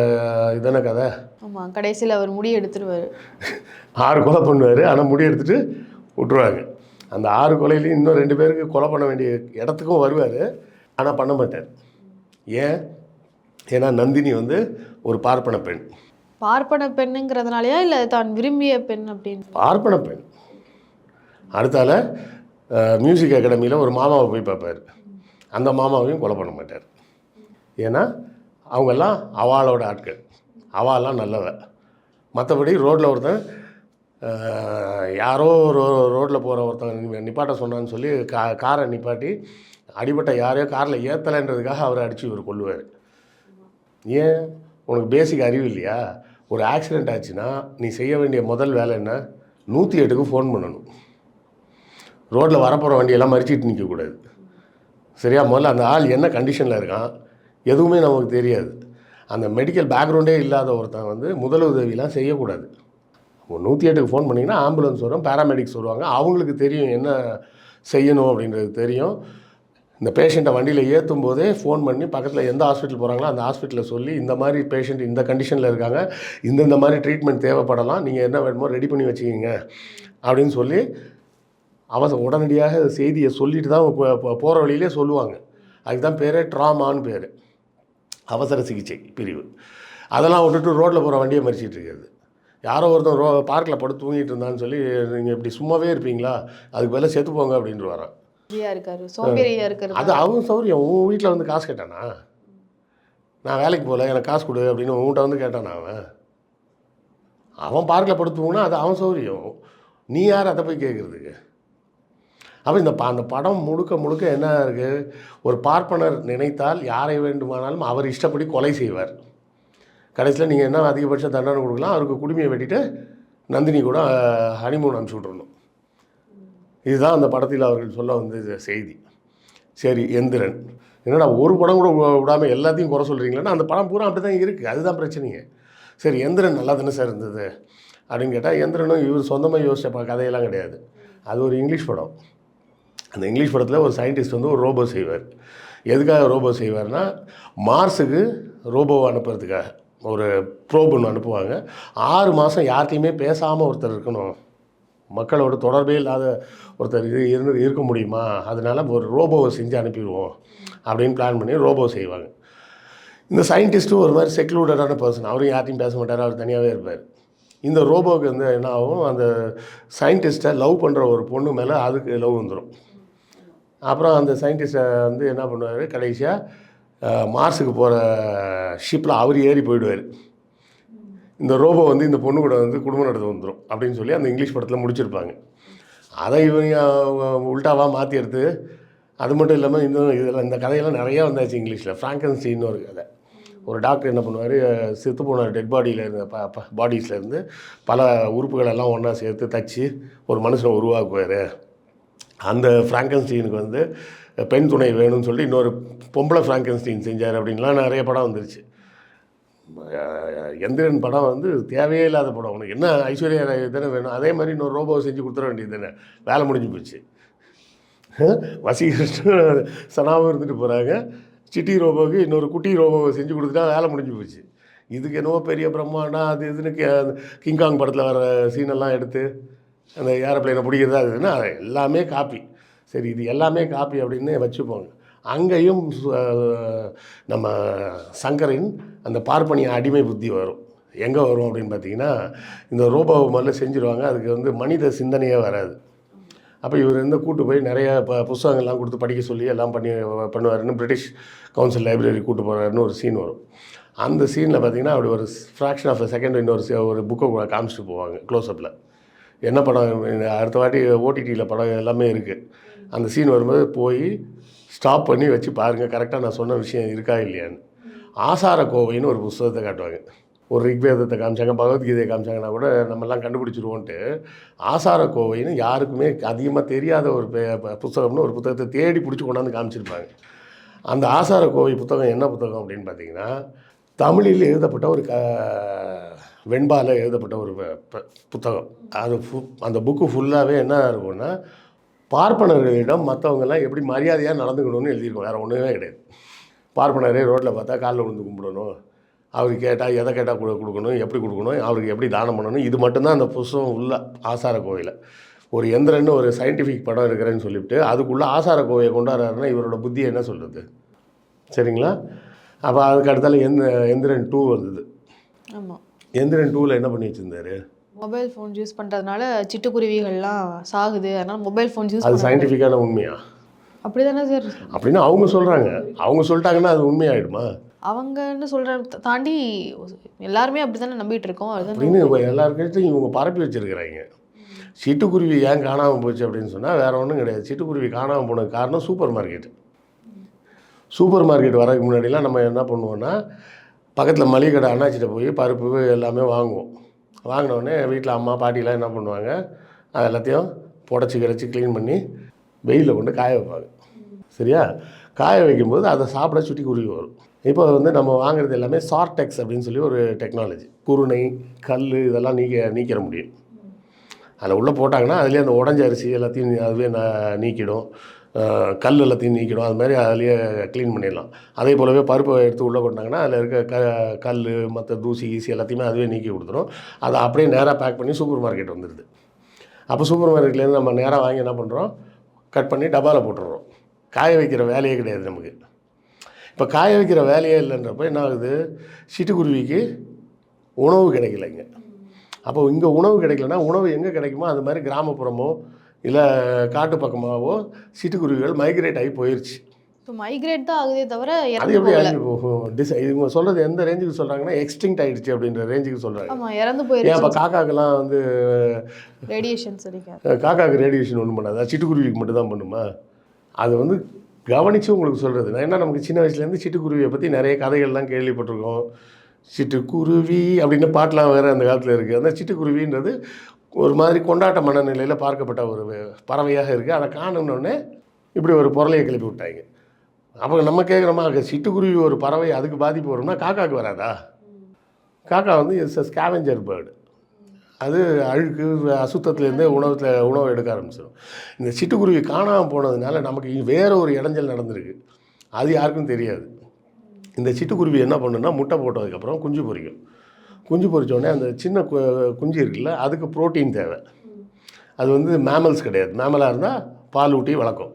இதான கதை. ஆமாம், கடைசியில் அவர் முடி எடுத்துருவார். 6 கொலை பண்ணுவார், ஆனால் முடி எடுத்துகிட்டு விட்டுருவாங்க. அந்த 6 கொலையிலையும் இன்னும் 2 பேருக்கு கொலை பண்ண வேண்டிய இடத்துக்கும் வருவார், ஆனால் பண்ண மாட்டார். ஏன்னா நந்தினி வந்து ஒரு பார்ப்பன பெண். பார்ப்பன பெண்ணுங்கிறதுனாலயா இல்லை தான் விரும்பிய பெண் அப்படின்னு? பார்ப்பன பெண். அடுத்தால மியூசிக் அகாடமியில் ஒரு மாமாவை போய் பார்ப்பார். அந்த மாமாவையும் கொலை பண்ண மாட்டார். ஏன்னா அவங்கெல்லாம் அவாளோட ஆட்கள், அவாலாம் நல்லவ. மற்றபடி ரோட்டில் ஒருத்தன் யாரோ ரோட்டில் போகிற ஒருத்தன் நிப்பாட்ட சொன்னான்னு சொல்லி காரை நிப்பாட்டி அடிபட்ட யாரையோ காரில் ஏற்றலைன்றதுக்காக அவரை அடித்து இவர் கொள்ளுவார். ஏன்? உனக்கு பேசிக் அறிவு இல்லையா? ஒரு ஆக்சிடெண்ட் ஆச்சுன்னா நீ செய்ய வேண்டிய முதல் வேலை என்ன? 108க்கு ஃபோன் பண்ணணும். ரோட்டில் வரப்போகிற வண்டியெல்லாம் மறிச்சிட்டு நிற்கக்கூடாது. சரியா? முதல்ல அந்த ஆள் என்ன கண்டிஷனில் இருக்கான் எதுவுமே நமக்கு தெரியாது. அந்த மெடிக்கல் பேக்ரவுண்டே இல்லாத ஒருத்தன் வந்து முதலுதவிலாம் செய்யக்கூடாது. 108க்கு ஃபோன் பண்ணிங்கன்னா ஆம்புலன்ஸ் வரும், பேராமெடிக்ஸ் வருவாங்க. அவங்களுக்கு தெரியும் என்ன செய்யணும் அப்படின்றது தெரியும். இந்த பேஷண்ட்டை வண்டியில் ஏற்றும் போதே ஃபோன் பண்ணி பக்கத்தில் எந்த ஹாஸ்பிட்டல் போகிறாங்களோ அந்த ஹாஸ்பிட்டலில் சொல்லி இந்த மாதிரி பேஷண்ட் இந்த கண்டிஷனில் இருக்காங்க, இந்த மாதிரி ட்ரீட்மெண்ட் தேவைப்படலாம், நீங்கள் என்ன வேணுமோ ரெடி பண்ணி வச்சுக்கிங்க அப்படின்னு சொல்லி உடனடியாக செய்தியை சொல்லிட்டு தான் போகிற வழியிலே சொல்லுவாங்க. அதுக்கு தான் பேர் ட்ராமான்னு பேர், அவசர சிகிச்சை பிரிவு. அதெல்லாம் விட்டுட்டு ரோட்டில் போகிற வண்டியை மறிச்சிட்டு இருக்கிறது. யாரோ ஒருத்தன் பார்க்கில் படுத்து தூங்கிட்டு இருந்தான்னு சொல்லி நீங்கள் இப்படி சும்மாவே இருப்பீங்களா, அதுக்கு பதிலாக செத்து போங்க அப்படின்ட்டு வரான். அது அவன் சௌரியம். உன் வீட்டில் வந்து காசு கேட்டானா? நான் வேலைக்கு போகல, எனக்கு காசு கொடு அப்படின்னு உன்கிட்ட வந்து கேட்டானா? அவன் பார்க்கில் படுத்து தூங்கினா அது அவன் சௌரியம். நீ யார் அதை போய் கேட்குறதுக்கு? அப்போ அந்த படம் முழுக்க என்ன இருக்குது? ஒரு பார்ப்பனர் நினைத்தால் யாரை வேண்டுமானாலும் அவர் இஷ்டப்படி கொலை செய்வார். கடைசியில் நீங்கள் என்ன அதிகபட்ச தண்டனை கொடுக்கலாம்? அவருக்கு குடுமையை வெட்டிட்டு நந்தினி கூட ஹனிமூன் அனுப்பிச்சி விட்றணும். இதுதான் அந்த படத்தில் அவர்கள் சொல்ல வந்த செய்தி. சரி, எந்திரன் என்னடா ஒரு படம் கூட விடாமல் எல்லாத்தையும் குறை சொல்கிறீங்களேன்னா அந்த படம் பூரா அப்படி தான் இருக்குது. அதுதான் பிரச்சனையே. சரி, எந்திரன் நல்லா தானே சார் இருந்தது அப்படின்னு கேட்டால், எந்திரனும் இவர் சொந்தமாக யோசிச்ச கதையெல்லாம் கிடையாது. அது ஒரு இங்கிலீஷ் படம். அந்த இங்கிலீஷ் படத்தில் ஒரு சயின்டிஸ்ட் வந்து ஒரு ரோபோ செய்வார். எதுக்காக ரோபோ செய்வார்னா, மார்ஸுக்கு ரோபோவை அனுப்புறதுக்காக ஒரு ப்ரோப் ஒன்று அனுப்புவாங்க. 6 மாதம் யார்கிட்டையுமே பேசாமல் ஒருத்தர் இருக்கணும், மக்களோட தொடர்பே இல்லாத ஒருத்தர் இருக்க முடியுமா, அதனால் ஒரு ரோபோவை செஞ்சு அனுப்பிடுவோம் அப்படின்னு பிளான் பண்ணி ரோபோ செய்வாங்க. இந்த சயின்டிஸ்ட்டும் ஒரு மாதிரி செக்லூடடான பர்சன், அவரும் யார்ட்டையும் பேச மாட்டார், அவர் தனியாகவே இருப்பார். இந்த ரோபோவுக்கு வந்து என்ன ஆகும், அந்த சயின்டிஸ்ட்டை லவ் பண்ணுற ஒரு பொண்ணு மேலே அதுக்கு லவ் வந்துடும். அப்புறம் அந்த சயின்டிஸ்ட்டை வந்து என்ன பண்ணுவார், கடைசியாக மார்ஸுக்கு போகிற ஷிப்பில் அவர் ஏறி போயிடுவார். இந்த ரோபோ வந்து இந்த பொண்ணு கூட வந்து குடும்பம் நடத்த வந்துடும் அப்படின்னு சொல்லி அந்த இங்கிலீஷ் படத்தில் முடிச்சிருப்பாங்க. அதை இவங்க உல்ட்டாவாக மாற்றி எடுத்து, அது மட்டும் இல்லாமல் இன்னும் இதில் இந்த கதையெல்லாம் நிறையா வந்தாச்சு இங்கிலீஷில். ஃப்ராங்கன்ஸ்டீன்னு ஒரு கதை. ஒரு டாக்டர் என்ன பண்ணுவார், செத்து போன டெட் பாடியில் இருந்த பாடிஸ்லேருந்து பல உறுப்புகளெல்லாம் ஒன்றா சேர்த்து தச்சு ஒரு மனுஷனை உருவாக்குவார். அந்த ஃப்ராங்கன்ஸ்டீனுக்கு வந்து பெண் துணை வேணும்னு சொல்லி இன்னொரு பொம்பளை ஃப்ராங்கன்ஸ்டீன் செஞ்சார் அப்படின்லாம் நிறைய படம் வந்துருச்சு. எந்திரன் படம் வந்து தேவையே இல்லாத படம். உனக்கு என்ன ஐஸ்வர்யா ராய் தானே வேணும், அதே மாதிரி இன்னொரு ரோபோவை செஞ்சு கொடுத்துட வேண்டியது தானே, வேலை முடிஞ்சு போச்சு. வசீகிருஷ்ணன் சனாவும் இருந்துட்டு போகிறாங்க, சிட்டி ரோபோவுக்கு இன்னொரு குட்டி ரோபோவை செஞ்சு கொடுத்துட்டா வேலை முடிஞ்சு போச்சு. இதுக்கு என்னவோ பெரிய பிரம்மாண்டம் அது இதுன்னு கிங்காங் படத்தில் வர சீனெல்லாம் எடுத்து அந்த ஏரோப்ளைனை பிடிக்கிறதா இருக்குதுன்னா அது எல்லாமே காப்பி. சரி, இது எல்லாமே காப்பி அப்படின்னு வச்சுப்போங்க. அங்கேயும் நம்ம சங்கரின் அந்த பார்ப்பனிய அடிமை புத்தி வரும். எங்கே வரும் அப்படின்னு பார்த்தீங்கன்னா, இந்த ரோபோவை முதல்ல செஞ்சுருவாங்க, அதுக்கு வந்து மனித சிந்தனையே வராது. அப்போ இவர் வந்து கூட்டு போய் நிறைய புத்தகங்கள்லாம் கொடுத்து படிக்க சொல்லி எல்லாம் பண்ணுவாருன்னு பிரிட்டிஷ் கவுன்சில் லைப்ரரி கூட்டு போகிறாருன்னு ஒரு சீன் வரும். அந்த சீனில் பார்த்தீங்கன்னா அப்படி ஒரு ஃப்ராக்ஷன் ஆஃப் அ செகண்ட் ஒரு புக்கை காமிச்சிட்டு போவாங்க க்ளோஸ்அப்பில். என்ன படம், அடுத்த வாட்டி ஓடிடியில் படம் எல்லாமே இருக்குது. அந்த சீன் வரும்போது போய் ஸ்டாப் பண்ணி வச்சு பாருங்கள், கரெக்டாக நான் சொன்ன விஷயம் இருக்கா இல்லையான்னு. ஆசார கோவைன்னு ஒரு புத்தகத்தை காட்டுவாங்க. ஒரு ரிக்வேதத்தை காமிச்சாங்க, பகவத்கீதையை காமிச்சாங்கன்னா கூட நம்மெல்லாம் கண்டுபிடிச்சிருவோன்ட்டு ஆசார கோவைன்னு யாருக்குமே அதிகமாக தெரியாத ஒரு புத்தகம்னு ஒரு புத்தகத்தை தேடி பிடிச்சி கொண்டாந்து காமிச்சிருப்பாங்க. அந்த ஆசார கோவை புத்தகம் என்ன புத்தகம் அப்படின்னு பார்த்தீங்கன்னா, தமிழில் எழுதப்பட்ட ஒரு வெண்பால எழுதப்பட்ட ஒரு புத்தகம். அது அந்த புக்கு ஃபுல்லாகவே என்ன இருக்கும்னா, பார்ப்பனர்களிடம் மற்றவங்கெல்லாம் எப்படி மரியாதையாக நடந்துக்கணும்னு எழுதியிருக்கோம். வேறு ஒன்றுமே கிடையாது. பார்ப்பனரே ரோட்டில் பார்த்தா காலில் விழுந்து கும்பிடணும், அவருக்கு கேட்டால் எதை கேட்டால் கொடுக்கணும், எப்படி கொடுக்கணும், அவருக்கு எப்படி தானம் பண்ணணும், இது மட்டும்தான் அந்த புஸ்தகம் உள்ள ஆசார கோவையில். ஒரு எந்திரன்னு ஒரு சயின்டிஃபிக் படம் இருக்கிறேன்னு சொல்லிவிட்டு அதுக்குள்ளே ஆசார கோவையை கொண்டாடுறாருன்னா இவரோட புத்தி என்ன சொல்கிறது? சரிங்களா? அப்போ அதுக்கு அடுத்தால எந்திரன் 2 வந்தது. ஆமாம். எந்திரன் 2ல் என்ன பண்ணி வச்சுருந்தாரு? மொபைல் ஃபோன் யூஸ் பண்ணுறதுனால சிட்டுக்குருவிகள்லாம் சாகுது, அதனால் மொபைல் ஃபோன் யூஸ் அது சயின்டிஃபிக்கான உண்மையா? அப்படி தானே சார் அப்படின்னு அவங்க சொல்கிறாங்க. அவங்க சொல்லிட்டாங்கன்னா அது உண்மையாயிடுமா? அவங்கன்னு சொல்கிறத தாண்டி எல்லாருமே அப்படி தானே நம்பிட்டு இருக்கோம். அப்படின்னு எல்லாருக்கிட்டையும் இவங்க பரப்பி வச்சுருக்கிறாங்க. சிட்டுக்குருவி ஏன் காணாமல் போச்சு அப்படின்னு சொன்னால் வேறு ஒன்றும் கிடையாது. சிட்டுக்குருவி காணாமல் போனதுக்கு காரணம் சூப்பர் மார்க்கெட். சூப்பர் மார்க்கெட் வரதுக்கு முன்னாடிலாம் நம்ம என்ன பண்ணுவோன்னா, பக்கத்தில் மளிகை கடை அண்ணாச்சிட்ட போய் பருப்பு எல்லாமே வாங்குவோம். வாங்கினோடனே வீட்டில் அம்மா பாட்டிலாம் என்ன பண்ணுவாங்க, அது எல்லாத்தையும் புடச்சி கிடச்சி க்ளீன் பண்ணி வெயிலில் கொண்டு காய வைப்பாங்க. சரியா? காய வைக்கும்போது அதை சாப்பிட சிட்டுக்குருவி வரும். இப்போ நம்ம வாங்குறது எல்லாமே சார்டெக்ஸ் அப்படின்னு சொல்லி ஒரு டெக்னாலஜி. குருணை, கல் இதெல்லாம் நீக்கிற முடியும். அதில் உள்ளே போட்டாங்கன்னா அதுலேயே அந்த உடஞ்ச அரிசி எல்லாத்தையும் அதுவே நீக்கிடும், கல் எல்லாத்தையும் நீக்கிடும். அது மாதிரி அதுலேயே க்ளீன் பண்ணிடலாம். அதே போலவே பருப்பை எடுத்து உள்ளே கொண்டாங்கன்னா அதில் இருக்க கல் மற்ற தூசி ஈசி எல்லாத்தையுமே அதுவே நீக்கி கொடுத்துரும். அதை அப்படியே நேராக பேக் பண்ணி சூப்பர் மார்க்கெட் வந்துடுது. அப்போ சூப்பர் மார்க்கெட்லேருந்து நம்ம நேராக வாங்கி என்ன பண்ணுறோம், கட் பண்ணி டப்பாவில் போட்டுடுறோம். காய வைக்கிற வேலையே கிடையாது நமக்கு. இப்போ காய வைக்கிற வேலையே இல்லைன்றப்போ என்ன ஆகுது, சிட்டுக்குருவிக்கு உணவு கிடைக்கலைங்க. அப்போ இங்கே உணவு கிடைக்கலன்னா உணவு எங்கே கிடைக்குமோ அது மாதிரி கிராமப்புறமோ இல்லை காட்டு பக்கமாகவோ சிட்டுக்குருவிகள் மைக்ரேட் ஆகி போயிடுச்சு. இப்போ மைக்ரேட் தான் ஆகுதே தவிர அது எப்படி அழிஞ்சு போகும்? இவங்க சொல்கிறது எந்த ரேஞ்சுக்கு சொல்கிறாங்கன்னா எக்ஸ்டிங்க்ட் ஆகிடுச்சு அப்படின்ற ரேஞ்சுக்கு சொல்கிறாங்க. ஆமாம், இறந்து போயிடுச்சு. ஏன் இப்போ காக்காக்கெல்லாம் ரேடியேஷன் சொல்லிக்க காக்காவுக்கு ரேடியேஷன் ஒன்றும் பண்ணாது, அது சிட்டுக்குருவிக்கு மட்டும் தான் பண்ணுமா? அது கவனித்து உங்களுக்கு சொல்கிறது. நான் என்ன, நமக்கு சின்ன வயசுலேருந்து சிட்டுக்குருவியை பற்றி நிறைய கதைகள்லாம் கேள்விப்பட்டிருக்கோம். சிட்டுக்குருவி அப்படின்னு பாட்டெலாம் வேறு அந்த காலத்தில் இருக்குது. அந்த சிட்டுக்குருவின்றது ஒரு மாதிரி கொண்டாட்ட மனநிலையில் பார்க்கப்பட்ட ஒரு பறவையாக இருக்குது. அதை காணணுன்னே இப்படி ஒரு பொருளையை கிளப்பி விட்டாங்க. அப்போ நம்ம கேட்குறோமா, சிட்டுக்குருவி ஒரு பறவை அதுக்கு பாதிப்பு வரும்னா காக்காவுக்கு வராதா? காக்கா இட்ஸ் அ ஸ்கேவெஞ்சர் பேர்டு. அது அழுக்கு அசுத்தத்துலேருந்தே உணவு எடுக்க ஆரம்பிச்சிடும். இந்த சிட்டுக்குருவி காணாமல் போனதுனால நமக்கு வேறு ஒரு இடைஞ்சல் நடந்திருக்கு. அது யாருக்கும் தெரியாது. இந்த சிட்டுக்குருவி என்ன பண்ணுன்னா, முட்டை போட்டதுக்கப்புறம் குஞ்சு பொரிக்கும். குஞ்சு பொரித்தோடனே அந்த சின்ன குஞ்சு இருக்குல்ல, அதுக்கு ப்ரோட்டீன் தேவை. அது மேமல்ஸ் கிடையாது. மேமலாக இருந்தால் பால் ஊட்டி வளர்க்கும்.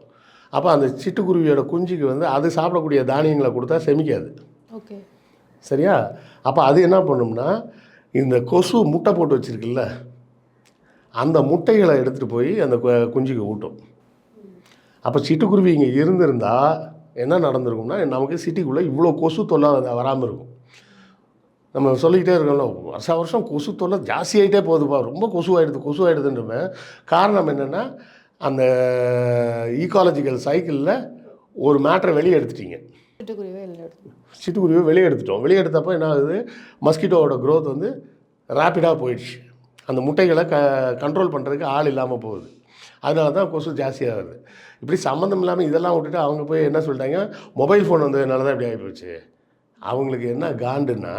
அப்போ அந்த சிட்டுக்குருவியோட குஞ்சுக்கு அது சாப்பிடக்கூடிய தானியங்களை கொடுத்தா செமிக்காது. ஓகே, சரியா? அப்போ அது என்ன பண்ணும்னா, இந்த கொசு முட்டை போட்டு வச்சுருக்குல்ல, அந்த முட்டைகளை எடுத்துகிட்டு போய் அந்த குஞ்சுக்கு ஊட்டும். அப்போ சிட்டுக்குருவி இங்கே இருந்திருந்தால் என்ன நடந்திருக்கும்னா, நமக்கு சிட்டிக்குள்ளே இவ்வளோ கொசு தொல்லை வராமல் இருக்கும். நம்ம சொல்லிக்கிட்டே இருக்கோம்ல, வருஷம் கொசு தொல்லை ஜாஸ்தியாகிட்டே போகுதுப்பா, ரொம்ப கொசுவாயிடுதுன்றமே. காரணம் என்னென்னா, அந்த ஈக்காலஜிக்கல் சைக்கிளில் ஒரு மேட்டரை வெளியே எடுத்துட்டீங்க. சிட்டுக்குருவியை வெளியே எடுத்தப்போ என்ன ஆகுது, மஸ்கிட்டோவோட க்ரோத் ரேப்பிடாக போயிடுச்சு. அந்த முட்டைகளை கண்ட்ரோல் பண்ணுறதுக்கு ஆள் இல்லாமல் போகுது. அதனால தான் கொசு ஜாஸ்தியாகுது. இப்படி சம்மந்தம் இல்லாமல் இதெல்லாம் விட்டுட்டு அவங்க போய் என்ன சொல்லிட்டாங்க, மொபைல் ஃபோன் வந்ததுனால தான் இப்படி ஆகிப்போச்சு. அவங்களுக்கு என்ன காண்டுன்னா,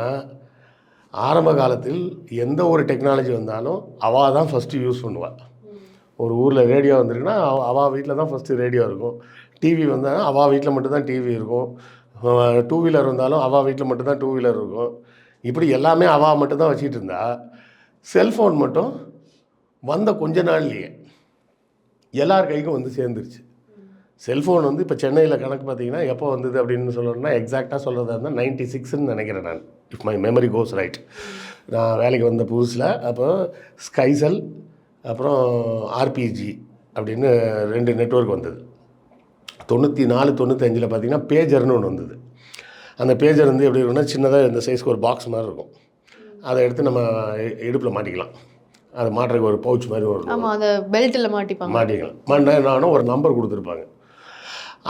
ஆரம்ப காலத்தில் எந்த ஒரு டெக்னாலஜி வந்தாலும் அவள் தான் ஃபஸ்ட்டு யூஸ் பண்ணுவாள். ஒரு ஊரில் ரேடியோ வந்திருக்குன்னா அவள் வீட்டில் தான் ஃபஸ்ட்டு ரேடியோ இருக்கும். டிவி வந்தாலும் அவள் வீட்டில் மட்டும்தான் டிவி இருக்கும். 2 வீலர் வந்தாலும் அவள் வீட்டில் மட்டும்தான் 2 வீலர் இருக்கும். இப்படி எல்லாமே அவள் மட்டும்தான் வச்சுக்கிட்டு இருந்தா, செல்ஃபோன் மட்டும் வந்த கொஞ்ச நாள்லேயே எல்லார் கைக்கும் சேர்ந்துருச்சு. செல்ஃபோன் இப்போ சென்னையில் கணக்கு பார்த்தீங்கன்னா எப்போ வந்தது அப்படின்னு சொல்லணும்னா, எக்ஸாக்டாக சொல்கிறதா இருந்தால் 96ன்னு நினைக்கிறேன் நான், if my memory cos right. நான் வேலைக்கு வந்த புதுசில் அப்போ ஸ்கைசெல் அப்புறம் ஆர்பிஜி அப்படின்னு 2 நெட்வொர்க் வந்தது. 94, 95 பார்த்தீங்கன்னா பேஜர்னு ஒன்று வந்தது. அந்த பேஜர் எப்படி இருக்குன்னா, சின்னதாக இந்த சைஸ்க்கு ஒரு பாக்ஸ் மாதிரி இருக்கும். அதை எடுத்து நம்ம இடுப்பில் மாட்டிக்கலாம். அதை மாட்டுறதுக்கு ஒரு பவுச் மாதிரி வரும். ஆமாம், அதை பெல்ட்டில் மாட்டிக்கலாம். மாட்டினா ஒரு நம்பர் கொடுத்துருப்பாங்க.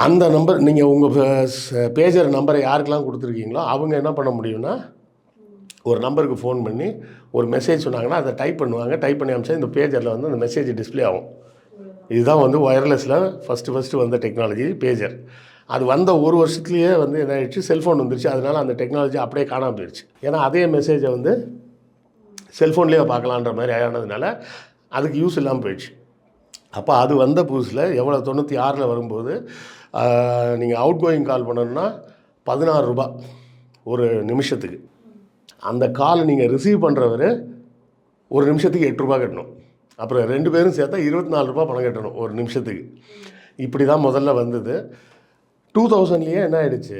அந்த நம்பர் நீங்கள் உங்கள் பேஜர் நம்பரை யாருக்கெல்லாம் கொடுத்துருக்கீங்களோ அவங்க என்ன பண்ண முடியும்னா, ஒரு நம்பருக்கு ஃபோன் பண்ணி ஒரு மெசேஜ் சொன்னாங்கன்னா அதை டைப் பண்ணுவாங்க. டைப் பண்ணி அமிச்சா இந்த பேஜரில் அந்த மெசேஜ் டிஸ்பிளே ஆகும். இதுதான் ஒயர்லெஸில் ஃபஸ்ட்டு வந்த டெக்னாலஜி பேஜர். அது வந்த ஒரு வருஷத்துலேயே வந்து என்ன ஆயிடுச்சு, செல்ஃபோன் வந்துருச்சு. அதனால அந்த டெக்னாலஜி அப்படியே காணாமல் போயிடுச்சு. ஏன்னா அதே மெசேஜை வந்து செல்ஃபோன்லேயே பார்க்கலான்ற மாதிரி ஆனதுனால அதுக்கு யூஸ் இல்லாமல் போயிடுச்சு. அப்போ அது வந்த புதுசில் எவ்வளோ 96 வரும்போது நீங்கள் அவுட் கோயிங் கால் பண்ணணுன்னா 16 ரூபா ஒரு நிமிஷத்துக்கு. அந்த கால் நீங்கள் ரிசீவ் பண்ணுறவர் ஒரு நிமிஷத்துக்கு 8 ரூபா கட்டணும். அப்புறம் 2 பேரும் சேர்த்தா 24 ரூபா பணம் கட்டணும் ஒரு நிமிஷத்துக்கு. இப்படி தான் முதல்ல வந்தது. 2000லேயே என்ன ஆகிடுச்சு,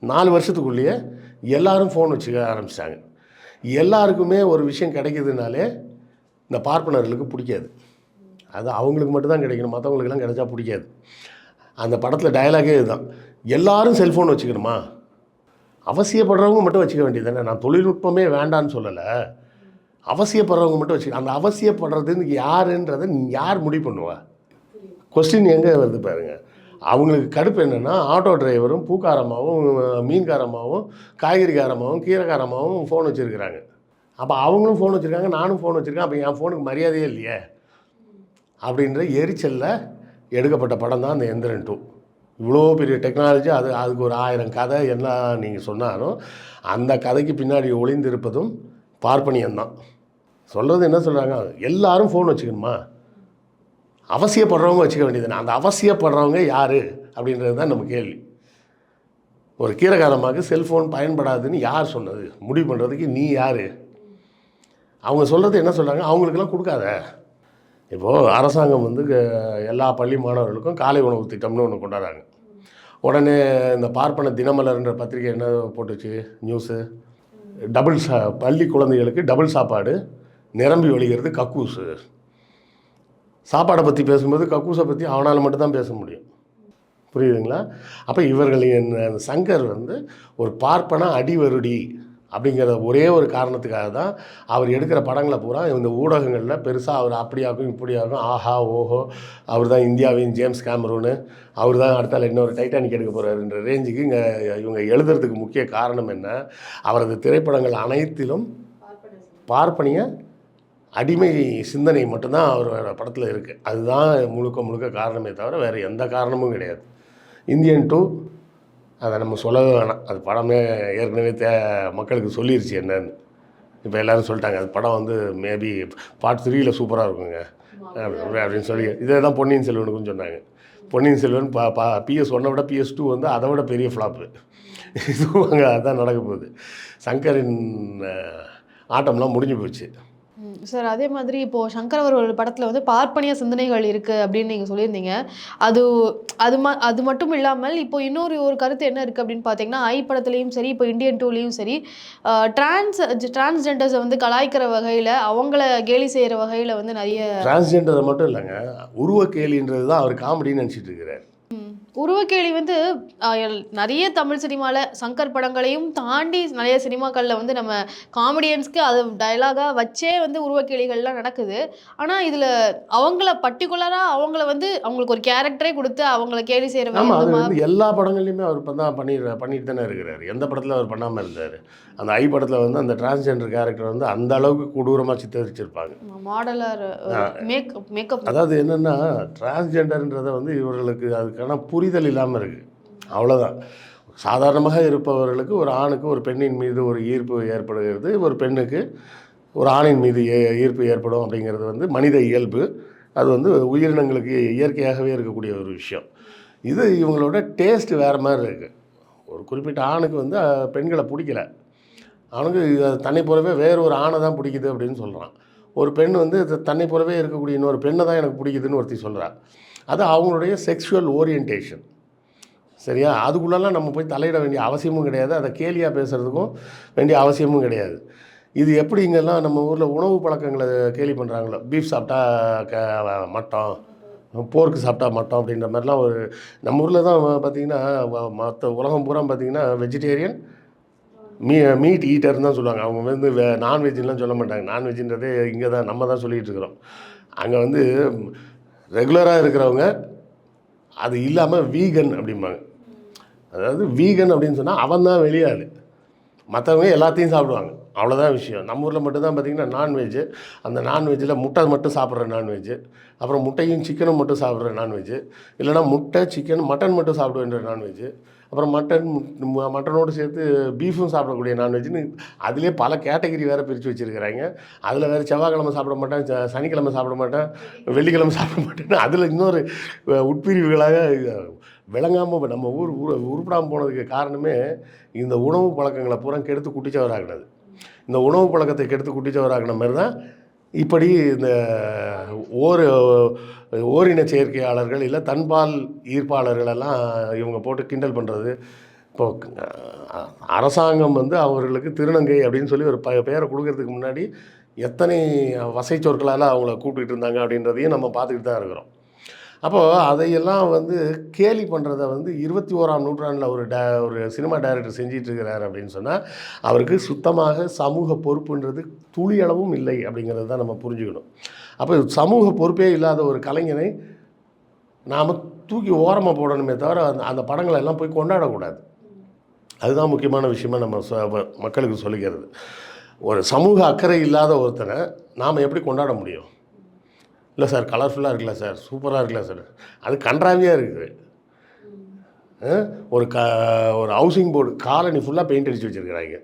4 வருஷத்துக்குள்ளேயே எல்லோரும் ஃபோன் வச்சுக்க ஆரம்பிச்சிட்டாங்க. எல்லாருக்குமே ஒரு விஷயம் கிடைக்கிதுனாலே இந்த பார்ப்பனர்களுக்கு பிடிக்காது. அது அவங்களுக்கு மட்டும்தான் கிடைக்கணும், மற்றவங்களுக்கெல்லாம் கிடைச்சா பிடிக்காது. அந்த படத்தில் டயலாகே இதுதான், எல்லோரும் செல்ஃபோன் வச்சுக்கணுமா, அவசியப்படுறவங்க மட்டும் வச்சுக்க வேண்டியது தானே. நான் தொழில்நுட்பமே வேண்டான்னு சொல்லலை, அவசியப்படுறவங்க மட்டும் வச்சுக்க. அந்த அவசியப்படுறதுன்னு யாருன்றதை யார் முடிவு பண்ணுவா? கொஸ்டின் எங்கே வருது பாருங்கள். அவங்களுக்கு கடுப்பு என்னென்னா, ஆட்டோ டிரைவரும் பூக்காரமாகவும் மீன்காரமாகவும் காய்கறிக்காரமாகவும் கீரைக்காரமாகவும் ஃபோன் வச்சுருக்கிறாங்க. அப்போ அவங்களும் ஃபோன் வச்சுருக்காங்க, நானும் ஃபோன் வச்சுருக்கேன், அப்போ என் ஃபோனுக்கு மரியாதையே இல்லையே அப்படின்ற எரிச்சலில் எடுக்கப்பட்ட படம் தான் அந்த எந்திரன் 2. இவ்வளோ பெரிய டெக்னாலஜி, அதுக்கு ஒரு 1000 கதை எல்லாம் நீங்கள் சொன்னாலும் அந்த கதைக்கு பின்னாடி ஒளிந்திருப்பதும் பார்ப்பனியம்தான். சொல்கிறது என்ன சொல்கிறாங்க, எல்லாரும் ஃபோன் வச்சுக்கணுமா, அவசியப்படுறவங்க வச்சுக்க வேண்டியதுன்னு. அந்த அவசியப்படுறவங்க யார் அப்படின்றது தான் நம்ம கேள்வி. ஒரு கீரைக்காரமாக செல்ஃபோன் பயன்படாதுன்னு யார் சொன்னது? முடிவு பண்ணுறதுக்கு நீ யார்? அவங்க சொல்கிறது என்ன சொல்கிறாங்க, அவங்களுக்கெல்லாம் கொடுக்காத. இப்போது அரசாங்கம் வந்து எல்லா பள்ளி மாணவர்களுக்கும் காலை உணவு திட்டம்னு ஒன்று கொண்டாடுறாங்க. உடனே இந்த பார்ப்பன தினமலர்ன்ற பத்திரிக்கை என்ன போட்டுச்சு நியூஸு, பள்ளி குழந்தைகளுக்கு டபுள் சாப்பாடு, நிரம்பி வழிகிறது கக்கூசு. சாப்பாடை பற்றி பேசும்போது கக்கூஸை பற்றி அவனால் மட்டும்தான் பேச முடியும். புரியுதுங்களா? அப்போ இவர்களின் சங்கர் வந்து ஒரு பார்ப்பன அடிவருடி அப்படிங்கிற ஒரே ஒரு காரணத்துக்காக தான் அவர் எடுக்கிற படங்களை பூரா இந்த ஊடகங்களில் பெருசாக அவர் அப்படியாகும் இப்படியாகும், ஆஹா ஓஹோ, அவர் தான் இந்தியாவின் ஜேம்ஸ் கேமரூனு, அவர் தான் அடுத்தால இன்னொரு டைட்டானிக் எடுக்க போகிறாருன்ற ரேஞ்சுக்கு இவங்க எழுதுறதுக்கு முக்கிய காரணம் என்ன, அவரது திரைப்படங்கள் அனைத்திலும் பார்ப்பனிய அடிமை சிந்தனை மட்டும்தான் அவரோட படத்தில் இருக்குது. அதுதான் முழுக்க காரணமே தவிர வேறு எந்த காரணமும் கிடையாது. இந்தியன் 2 அதை நம்ம சொல்லவே வேணாம், அது படமே ஏற்கனவே மக்களுக்கு சொல்லிருச்சு என்னன்னு. இப்போ எல்லோரும் சொல்லிட்டாங்க அது படம் வந்து மேபி பார்ட் 3ல் சூப்பராக இருக்குங்க அப்படின்னு சொல்லி. இதே தான் பொன்னியின் செல்வனுக்குன்னு சொன்னாங்க. பொன்னியின் செல்வன் PS1 விட PS2 வந்து அதை விட பெரிய ஃப்ளாப்பு. இதுவும் அங்கே அதுதான் நடக்க போகுது. சங்கரின் ஆட்டம்லாம் முடிஞ்சு போச்சு. சார், அதே மாதிரி இப்போது சங்கர் அவர்கள் படத்தில் வந்து பார்ப்பனிய சிந்தனைகள் இருக்குது அப்படின்னு நீங்கள் சொல்லியிருந்தீங்க. அது மட்டும் இல்லாமல் இப்போ இன்னொரு கருத்து என்ன இருக்குது அப்படின்னு பார்த்தீங்கன்னா, ஐ படத்துலேயும் சரி, இப்போ இந்தியன் 2லேயும் சரி, டிரான்ஸ்ஜெண்டர்ஸை வந்து கலாய்க்கிற வகையில், அவங்கள கேலி செய்கிற வகையில் வந்து நிறைய டிரான்ஸ்ஜெண்டரை மட்டும் இல்லைங்க, உருவ கேலின்றது தான் அவர் காமெடின்னு நினச்சிட்டு இருக்கிறார். உருவக்கேலி வந்து நிறைய தமிழ் சினிமாவில் சங்கர் படங்களையும் தாண்டி நிறைய சினிமாக்களில் வந்து நம்ம காமெடியன்ஸ்க்கு அது டைலாகாக வச்சே வந்து உருவக்கேலிகள்லாம் நடக்குது. ஆனால் இதில் அவங்கள பர்டிகுலராக அவங்கள வந்து அவங்களுக்கு ஒரு கேரக்டரே கொடுத்து அவங்கள கேலி செய்கிற வந்து எல்லா படங்கள்லையுமே அவர் தான் பண்ணிட்டு தானே இருக்கிறார். எந்த படத்தில் அவர் பண்ணாமல் இருந்தார்? அந்த ஐ படத்தில் வந்து அந்த டிரான்ஸ்ஜெண்டர் கேரக்டர் வந்து அந்த அளவுக்கு கொடூரமாக சித்தரிச்சிருப்பாங்க. Modeller makeup. அதாவது என்னென்னா, டிரான்ஸ்ஜெண்டர்ன்றதை வந்து இவர்களுக்கு அதுக்கான புரிதல் இல்லாமல் இருக்குது, அவ்வளோதான். சாதாரணமாக இருப்பவர்களுக்கு ஒரு ஆணுக்கு ஒரு பெண்ணின் மீது ஒரு ஈர்ப்பு ஏற்படுகிறது, ஒரு பெண்ணுக்கு ஒரு ஆணின் மீது ஈர்ப்பு ஏற்படும் அப்படிங்கிறது வந்து மனித இயல்பு. அது வந்து உயிரினங்களுக்கு இயற்கையாகவே இருக்கக்கூடிய ஒரு விஷயம். இது இவங்களோட டேஸ்ட் வேறு மாதிரி இருக்குது. ஒரு குறிப்பிட்ட ஆணுக்கு வந்து பெண்களை பிடிக்கல, அவனுக்கு தன்னை போலவே வேறு ஒரு ஆணை தான் பிடிக்குது அப்படின்னு சொல்கிறான். ஒரு பெண் வந்து தன்னை போலவே இருக்கக்கூடிய இன்னொரு பெண்ணை தான் எனக்கு பிடிக்குதுன்னு ஒருத்தி சொல்கிறான். அது அவங்களுடைய செக்ஷுவல் ஓரியன்டேஷன். சரியா? அதுக்குள்ளெல்லாம் நம்ம போய் தலையிட வேண்டிய அவசியமும் கிடையாது, அதை கேலியாக பேசுகிறதுக்கும் வேண்டிய அவசியமும் கிடையாது. இது எப்படி இங்கெல்லாம் நம்ம ஊரில் உணவு பழக்கங்களை கேலி பண்ணுறாங்களோ, பீஃப் சாப்பிட்டா மட்டம், போர்க்கு சாப்பிட்டா மட்டம் அப்படின்ற மாதிரிலாம் ஒரு நம்ம ஊரில் தான் பார்த்திங்கன்னா, மற்ற உலகம் பூரா பார்த்திங்கன்னா வெஜிடேரியன் மீட் ஈட்டர்னு தான் சொல்லுவாங்க. அவங்க வந்து நான்வெஜ்லாம் சொல்ல மாட்டாங்க. நான்வெஜ்ன்றதே இங்கே தான் நம்ம தான் சொல்லிகிட்டு இருக்கிறோம். அங்கே வந்து ரெகுலராக இருக்கிறவங்க அது இல்லாமல் வீகன் அப்படிம்பாங்க. அதாவது வீகன் அப்படின்னு சொன்னால் அவன் தான் வெளியாள், மற்றவங்க எல்லாத்தையும் சாப்பிடுவாங்க, அவ்வளோதான் விஷயம். நம்ம ஊரில் மட்டும்தான் பார்த்திங்கன்னா நான்வெஜ்ஜு, அந்த நான்வெஜ்ஜில் முட்டை மட்டும் சாப்பிட்ற நான்வெஜ்ஜு, அப்புறம் முட்டையும் சிக்கனும் மட்டும் சாப்பிட்ற நான்வெஜ்ஜு, இல்லைனா முட்டை சிக்கன் மட்டன் மட்டும் சாப்பிடுவேன்ற நான்வெஜ்ஜு, அப்புறம் மட்டனோடு சேர்த்து பீஃபும் சாப்பிடக்கூடிய நான்வெஜ்ஜுன்னு அதிலே பல கேட்டகரி வேறு பிரித்து வச்சுருக்கிறாங்க. அதில் வேறு செவ்வாய்க்கிழமை சாப்பிட மாட்டேன், சனிக்கிழமை சாப்பிட மாட்டேன், வெள்ளிக்கிழமை சாப்பிட மாட்டேன்னு அதில் இன்னொரு உட்பிரிவுகளாக விளங்காமல் நம்ம உருப்படாமல் போனதுக்கு காரணமே இந்த உணவு பழக்கங்களை பூரா கெடுத்து குட்டிச்சவராகினது. இந்த உணவு பழக்கத்தை கெடுத்து குட்டிச்சவராகின மாதிரி தான் இப்படி இந்த ஓரின செயற்கையாளர்கள் இல்லை தன்பால் ஈர்ப்பாளர்களெல்லாம் இவங்க போட்டு கிண்டல் பண்ணுறது. இப்போ அரசாங்கம் வந்து அவர்களுக்கு திருநங்கை அப்படின்னு சொல்லி ஒரு பேரை கொடுக்கறதுக்கு முன்னாடி எத்தனை வசை சொற்களால் அவங்கள கூப்பிட்டுட்டு இருந்தாங்க அப்படின்றதையும் நம்ம பார்த்துக்கிட்டு தான் இருக்கிறோம். அப்போது அதையெல்லாம் வந்து கேலி பண்ணுறத வந்து 21ஆம் நூற்றாண்டில் ஒரு சினிமா டைரக்டர் செஞ்சிட்ருக்கிறார் அப்படின்னு சொன்னால் அவருக்கு சுத்தமாக சமூக பொறுப்புன்றது துளியளவும் இல்லை அப்படிங்கிறது தான் நம்ம புரிஞ்சுக்கணும். அப்போ சமூக பொறுப்பே இல்லாத ஒரு கலைஞனை நாம் தூக்கி ஓரமாக போடணுமே தவிர அந்த படங்களை எல்லாம் போய் கொண்டாடக்கூடாது. அதுதான் முக்கியமான விஷயமா நம்ம மக்களுக்கு சொல்லிக்கிறது. ஒரு சமூக அக்கறை இல்லாத ஒருத்தனை நாம் எப்படி கொண்டாட முடியும்? இல்லை சார் கலர்ஃபுல்லாக இருக்குல்ல சார், சூப்பராக இருக்குல்ல சார், அது கன்றாவியாக இருக்குது. ஒரு ஹவுசிங் போர்டு காலனி ஃபுல்லாக பெயிண்ட் அடித்து வச்சுருக்கிறாங்க,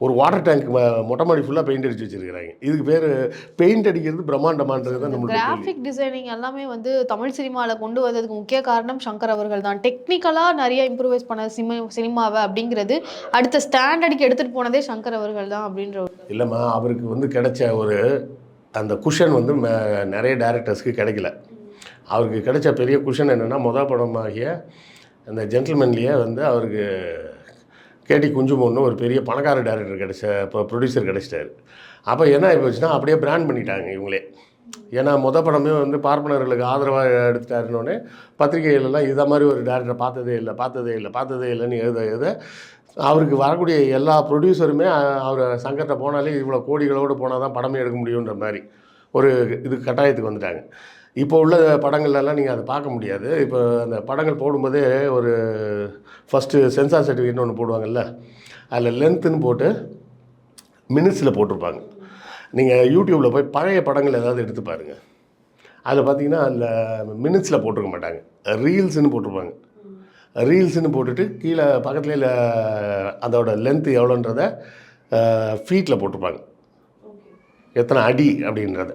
ஒரு வாட்டர் டேங்க் மொட்டை மாடி ஃபுல்லாக பெயிண்ட் அடித்து வச்சுருக்கிறாங்க. இதுக்கு பேர் பெயிண்ட் அடிக்கிறது பிரம்மாண்டமானது தான். நம்மளுக்கு கிராஃபிக் டிசைனிங் எல்லாமே வந்து தமிழ் சினிமாவில் கொண்டு வந்ததுக்கு முக்கிய காரணம் சங்கர் அவர்கள் தான். டெக்னிக்கலாக நிறைய இம்ப்ரூவைஸ் பண்ண சினிமாவை அப்படிங்கிறது அடுத்த ஸ்டாண்டர்டுக்கு எடுத்துகிட்டு போனதே சங்கர் அவர்கள் தான் அப்படின்ற. இல்லைம்மா, அவருக்கு வந்து கிடைச்ச அந்த குஷன் வந்து நிறைய டேரக்டர்ஸ்க்கு கிடைக்கல. அவருக்கு கிடைச்ச பெரிய குஷன் என்னென்னா, முதல் படமாகிய அந்த ஜென்டில்மேன்லேயே வந்து அவருக்கு கேடி குஞ்சுமோன்னு ஒரு பெரிய பணக்கார டேரக்டர் இப்போ ப்ரொடியூசர் கிடைச்சிட்டாரு. அப்போ என்ன ஆகி போச்சுன்னா, அப்படியே பிராண்ட் பண்ணிட்டாங்க இவங்களே. ஏன்னா மொதல் படமே வந்து பார்ப்பனர்களுக்கு ஆதரவாக எடுத்துட்டாருன்னொடனே பத்திரிகைகளெல்லாம் இதை மாதிரி ஒரு டேரக்டர் பார்த்ததே இல்லைன்னு எழுத அவருக்கு வரக்கூடிய எல்லா ப்ரொடியூசருமே அவர் சங்கர்கிட்ட போனாலே இவ்வளோ கோடிகளோடு போனால் தான் படமே எடுக்க முடியுன்ற மாதிரி ஒரு கட்டாயத்துக்கு வந்துட்டாங்க. இப்போ உள்ள படங்கள்லாம் நீங்கள் அதை பார்க்க முடியாது. இப்போ அந்த படங்கள் போடும்போதே ஒரு ஃபஸ்ட்டு சென்சார் சர்டிஃபிகேட்னு ஒன்று போடுவாங்கல்ல, அதில் லென்த்துன்னு போட்டு மினிட்ஸில் போட்டிருப்பாங்க. நீங்கள் யூடியூப்பில் போய் பழைய படங்கள் ஏதாவது எடுத்து பாருங்கள், அதில் பார்த்தீங்கன்னா அதில் மினிட்ஸில் போட்டிருக்க மாட்டாங்க, ரீல்ஸுன்னு போட்டிருப்பாங்க. ரீல்ஸுன்னு போட்டுட்டு கீழே பக்கத்துலேயே அதோட லென்த்து எவ்வளோன்றத ஃபீட்டில் போட்டிருப்பாங்க, எத்தனை அடி அப்படின்றத.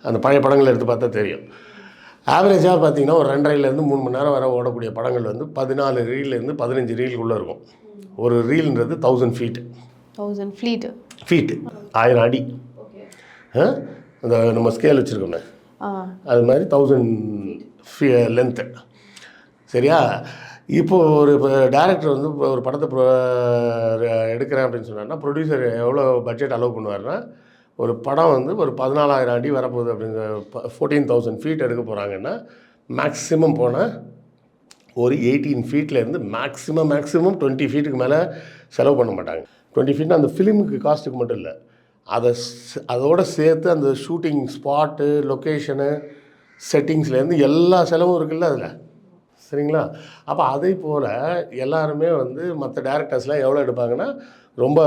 அந்த பழைய படங்கள் எடுத்து பார்த்தா தெரியும். ஆவரேஜாக பார்த்தீங்கன்னா ஒரு 2.5லேருந்து 3 மணி நேரம் வரை ஓடக்கூடிய படங்கள் வந்து 14 ரீல்லேருந்து 15 ரீலுக்குள்ளே இருக்கும். ஒரு ரீல்ன்றது 1000 ஃபீட்டு. 1000 ஃபீட்டு 1000 அடி. அந்த நம்ம ஸ்கேல் வச்சுருக்கோமே, அது மாதிரி 1000 லென்த்து. சரியா? இப்போது ஒரு டேரக்டர் வந்து ஒரு படத்தை எடுக்கிறேன் அப்படின்னு சொன்னார்னா, ப்ரொடியூசர் எவ்வளோ பட்ஜெட் அலோவ் பண்ணுவார்னா, ஒரு படம் வந்து ஒரு 14,000 அடி வரப்போகுது அப்படிங்கிற 14,000 ஃபீட் எடுக்க போகிறாங்கன்னா மேக்ஸிமம் போனால் ஒரு 18 ஃபீட்லேருந்து மேக்ஸிமம் 20 ஃபீட்டுக்கு மேலே செலவு பண்ண மாட்டாங்க. 20 ஃபீட்னா அந்த ஃபிலிமுக்கு காஸ்ட்டுக்கு மட்டும் இல்லை, அதோடு சேர்த்து அந்த ஷூட்டிங் ஸ்பாட்டு, லொக்கேஷனு, செட்டிங்ஸ்லேருந்து எல்லா செலவும் இருக்குல்ல அதில். சரிங்களா? அப்போ அதே போல் எல்லாருமே வந்து மற்ற டேரக்டர்ஸ்லாம் எவ்வளோ எடுப்பாங்கன்னா, ரொம்ப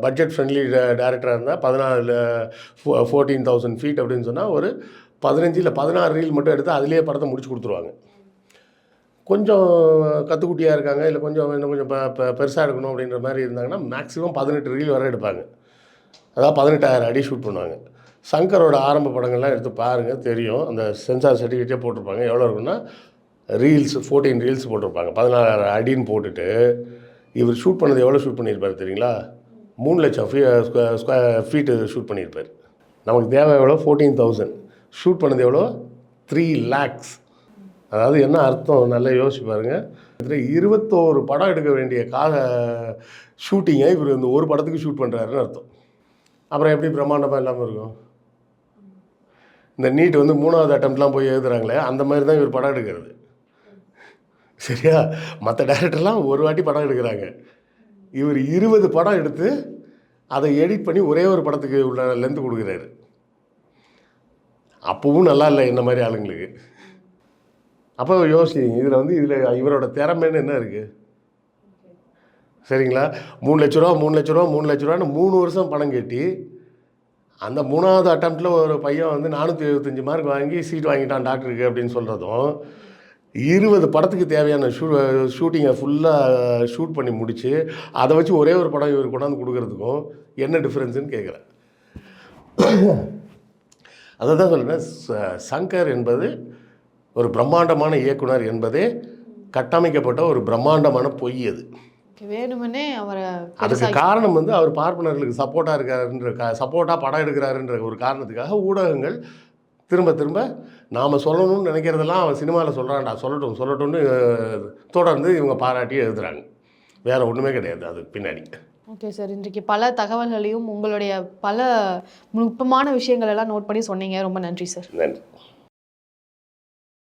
பட்ஜெட் ஃப்ரெண்ட்லி டேரக்டராக இருந்தால் 14,000 ஃபீட் அப்படின்னு சொன்னால் ஒரு 15 இல்லை 16 ரீல் மட்டும் எடுத்து அதிலேயே படத்தை முடிச்சு கொடுத்துருவாங்க. கொஞ்சம் கற்றுக்குட்டியாக இருக்காங்க, இல்லை இன்னும் கொஞ்சம் பெருசாக எடுக்கணும் அப்படின்ற மாதிரி இருந்தாங்கன்னா மேக்ஸிமம் 18 ரீல் வரை எடுப்பாங்க. அதாவது 18,000 அடி ஷூட் பண்ணுவாங்க. சங்கரோட ஆரம்ப படங்கள்லாம் எடுத்து பாருங்கள், தெரியும். அந்த சென்சார் சர்டிஃபிகேட்டே போட்டிருப்பாங்க. எவ்வளோ இருக்குன்னா, ரீல்ஸ் 14 ரீல்ஸ் போட்டிருப்பாங்க. 14,000 அடின்னு போட்டுட்டு இவர் ஷூட் பண்ணது எவ்வளோ ஷூட் பண்ணியிருப்பார் தெரியுங்களா? 3 லட்சம் ஃபீட்டு ஷூட் பண்ணியிருப்பார். நமக்கு தேவை எவ்வளோ? 14,000. ஷூட் பண்ணது எவ்வளோ? 3 lakhs. அதாவது என்ன அர்த்தம் நல்லா யோசிச்சு பாருங்கள். 21 படம் எடுக்க வேண்டிய ஷூட்டிங்கை இவர் இந்த ஒரு படத்துக்கு ஷூட் பண்ணுறாருன்னு அர்த்தம். அப்புறம் எப்படி பிரம்மாண்டமாக இல்லாமல் இருக்கும்? இந்த நீட் வந்து 3வது அட்டம்ப்ட்லாம் போய் எழுதுகிறாங்களே, அந்த மாதிரி தான் இவர் படம் எடுக்கிறது. சரியா? மற்ற டேரக்டர்லாம் ஒரு வாட்டி படம் எடுக்கிறாங்க, இவர் 20 படம் எடுத்து அதை எடிட் பண்ணி ஒரே ஒரு படத்துக்கு உள்ள லென்த்து கொடுக்குறாரு. அப்பவும் நல்லா இல்லை என்ன மாதிரி ஆளுங்களுக்கு. அப்போ யோசிங்க, இதில் இவரோட திறமைன்னு என்ன இருக்குது? சரிங்களா? 3 லட்ச ரூபா 3 லட்ச ரூபா 3 லட்ச ரூபான்னு 3 வருஷம் பணம் கட்டி அந்த 3வது அட்டெம்ப்டில் ஒரு பையன் வந்து 475 மார்க் வாங்கி சீட் வாங்கிட்டான் டாக்டருக்கு அப்படின்னு சொல்கிறதும், 20 படத்துக்கு தேவையான ஷூட்டிங்கை ஃபுல்லாக ஷூட் பண்ணி முடித்து அதை வச்சு ஒரே ஒரு படம் இவர் கொண்டாந்து கொடுக்குறதுக்கும் என்ன டிஃப்ரென்ஸுன்னு கேட்குறேன். அதை தான் சொல்கிறேன். சங்கர் என்பது ஒரு பிரம்மாண்டமான இயக்குனர் என்பதே கட்டமைக்கப்பட்ட ஒரு பிரம்மாண்டமான பொய் அது. வேணுமனே அவரை அதுக்கு காரணம் வந்து அவர் பார்ப்பனர்களுக்கு சப்போர்ட்டாக இருக்காருன்ற சப்போர்ட்டாக படம் எடுக்கிறாருன்ற ஒரு காரணத்துக்காக ஊடகங்கள் திரும்ப திரும்ப நாம் சொல்லணும்னு நினைக்கிறதெல்லாம் அவன் சினிமாவில் சொல்கிறான்டா சொல்லட்டும்னு தொடர்ந்து இவங்க பாராட்டி எழுதுகிறாங்க. வேறு ஒன்றுமே கிடையாது அது பின்னாடி. ஓகே சார், இன்றைக்கு பல தகவல்களையும் உங்களுடைய பல நுட்பமான விஷயங்கள் எல்லாம் நோட் பண்ணி சொன்னீங்க. ரொம்ப நன்றி சார். நன்றி.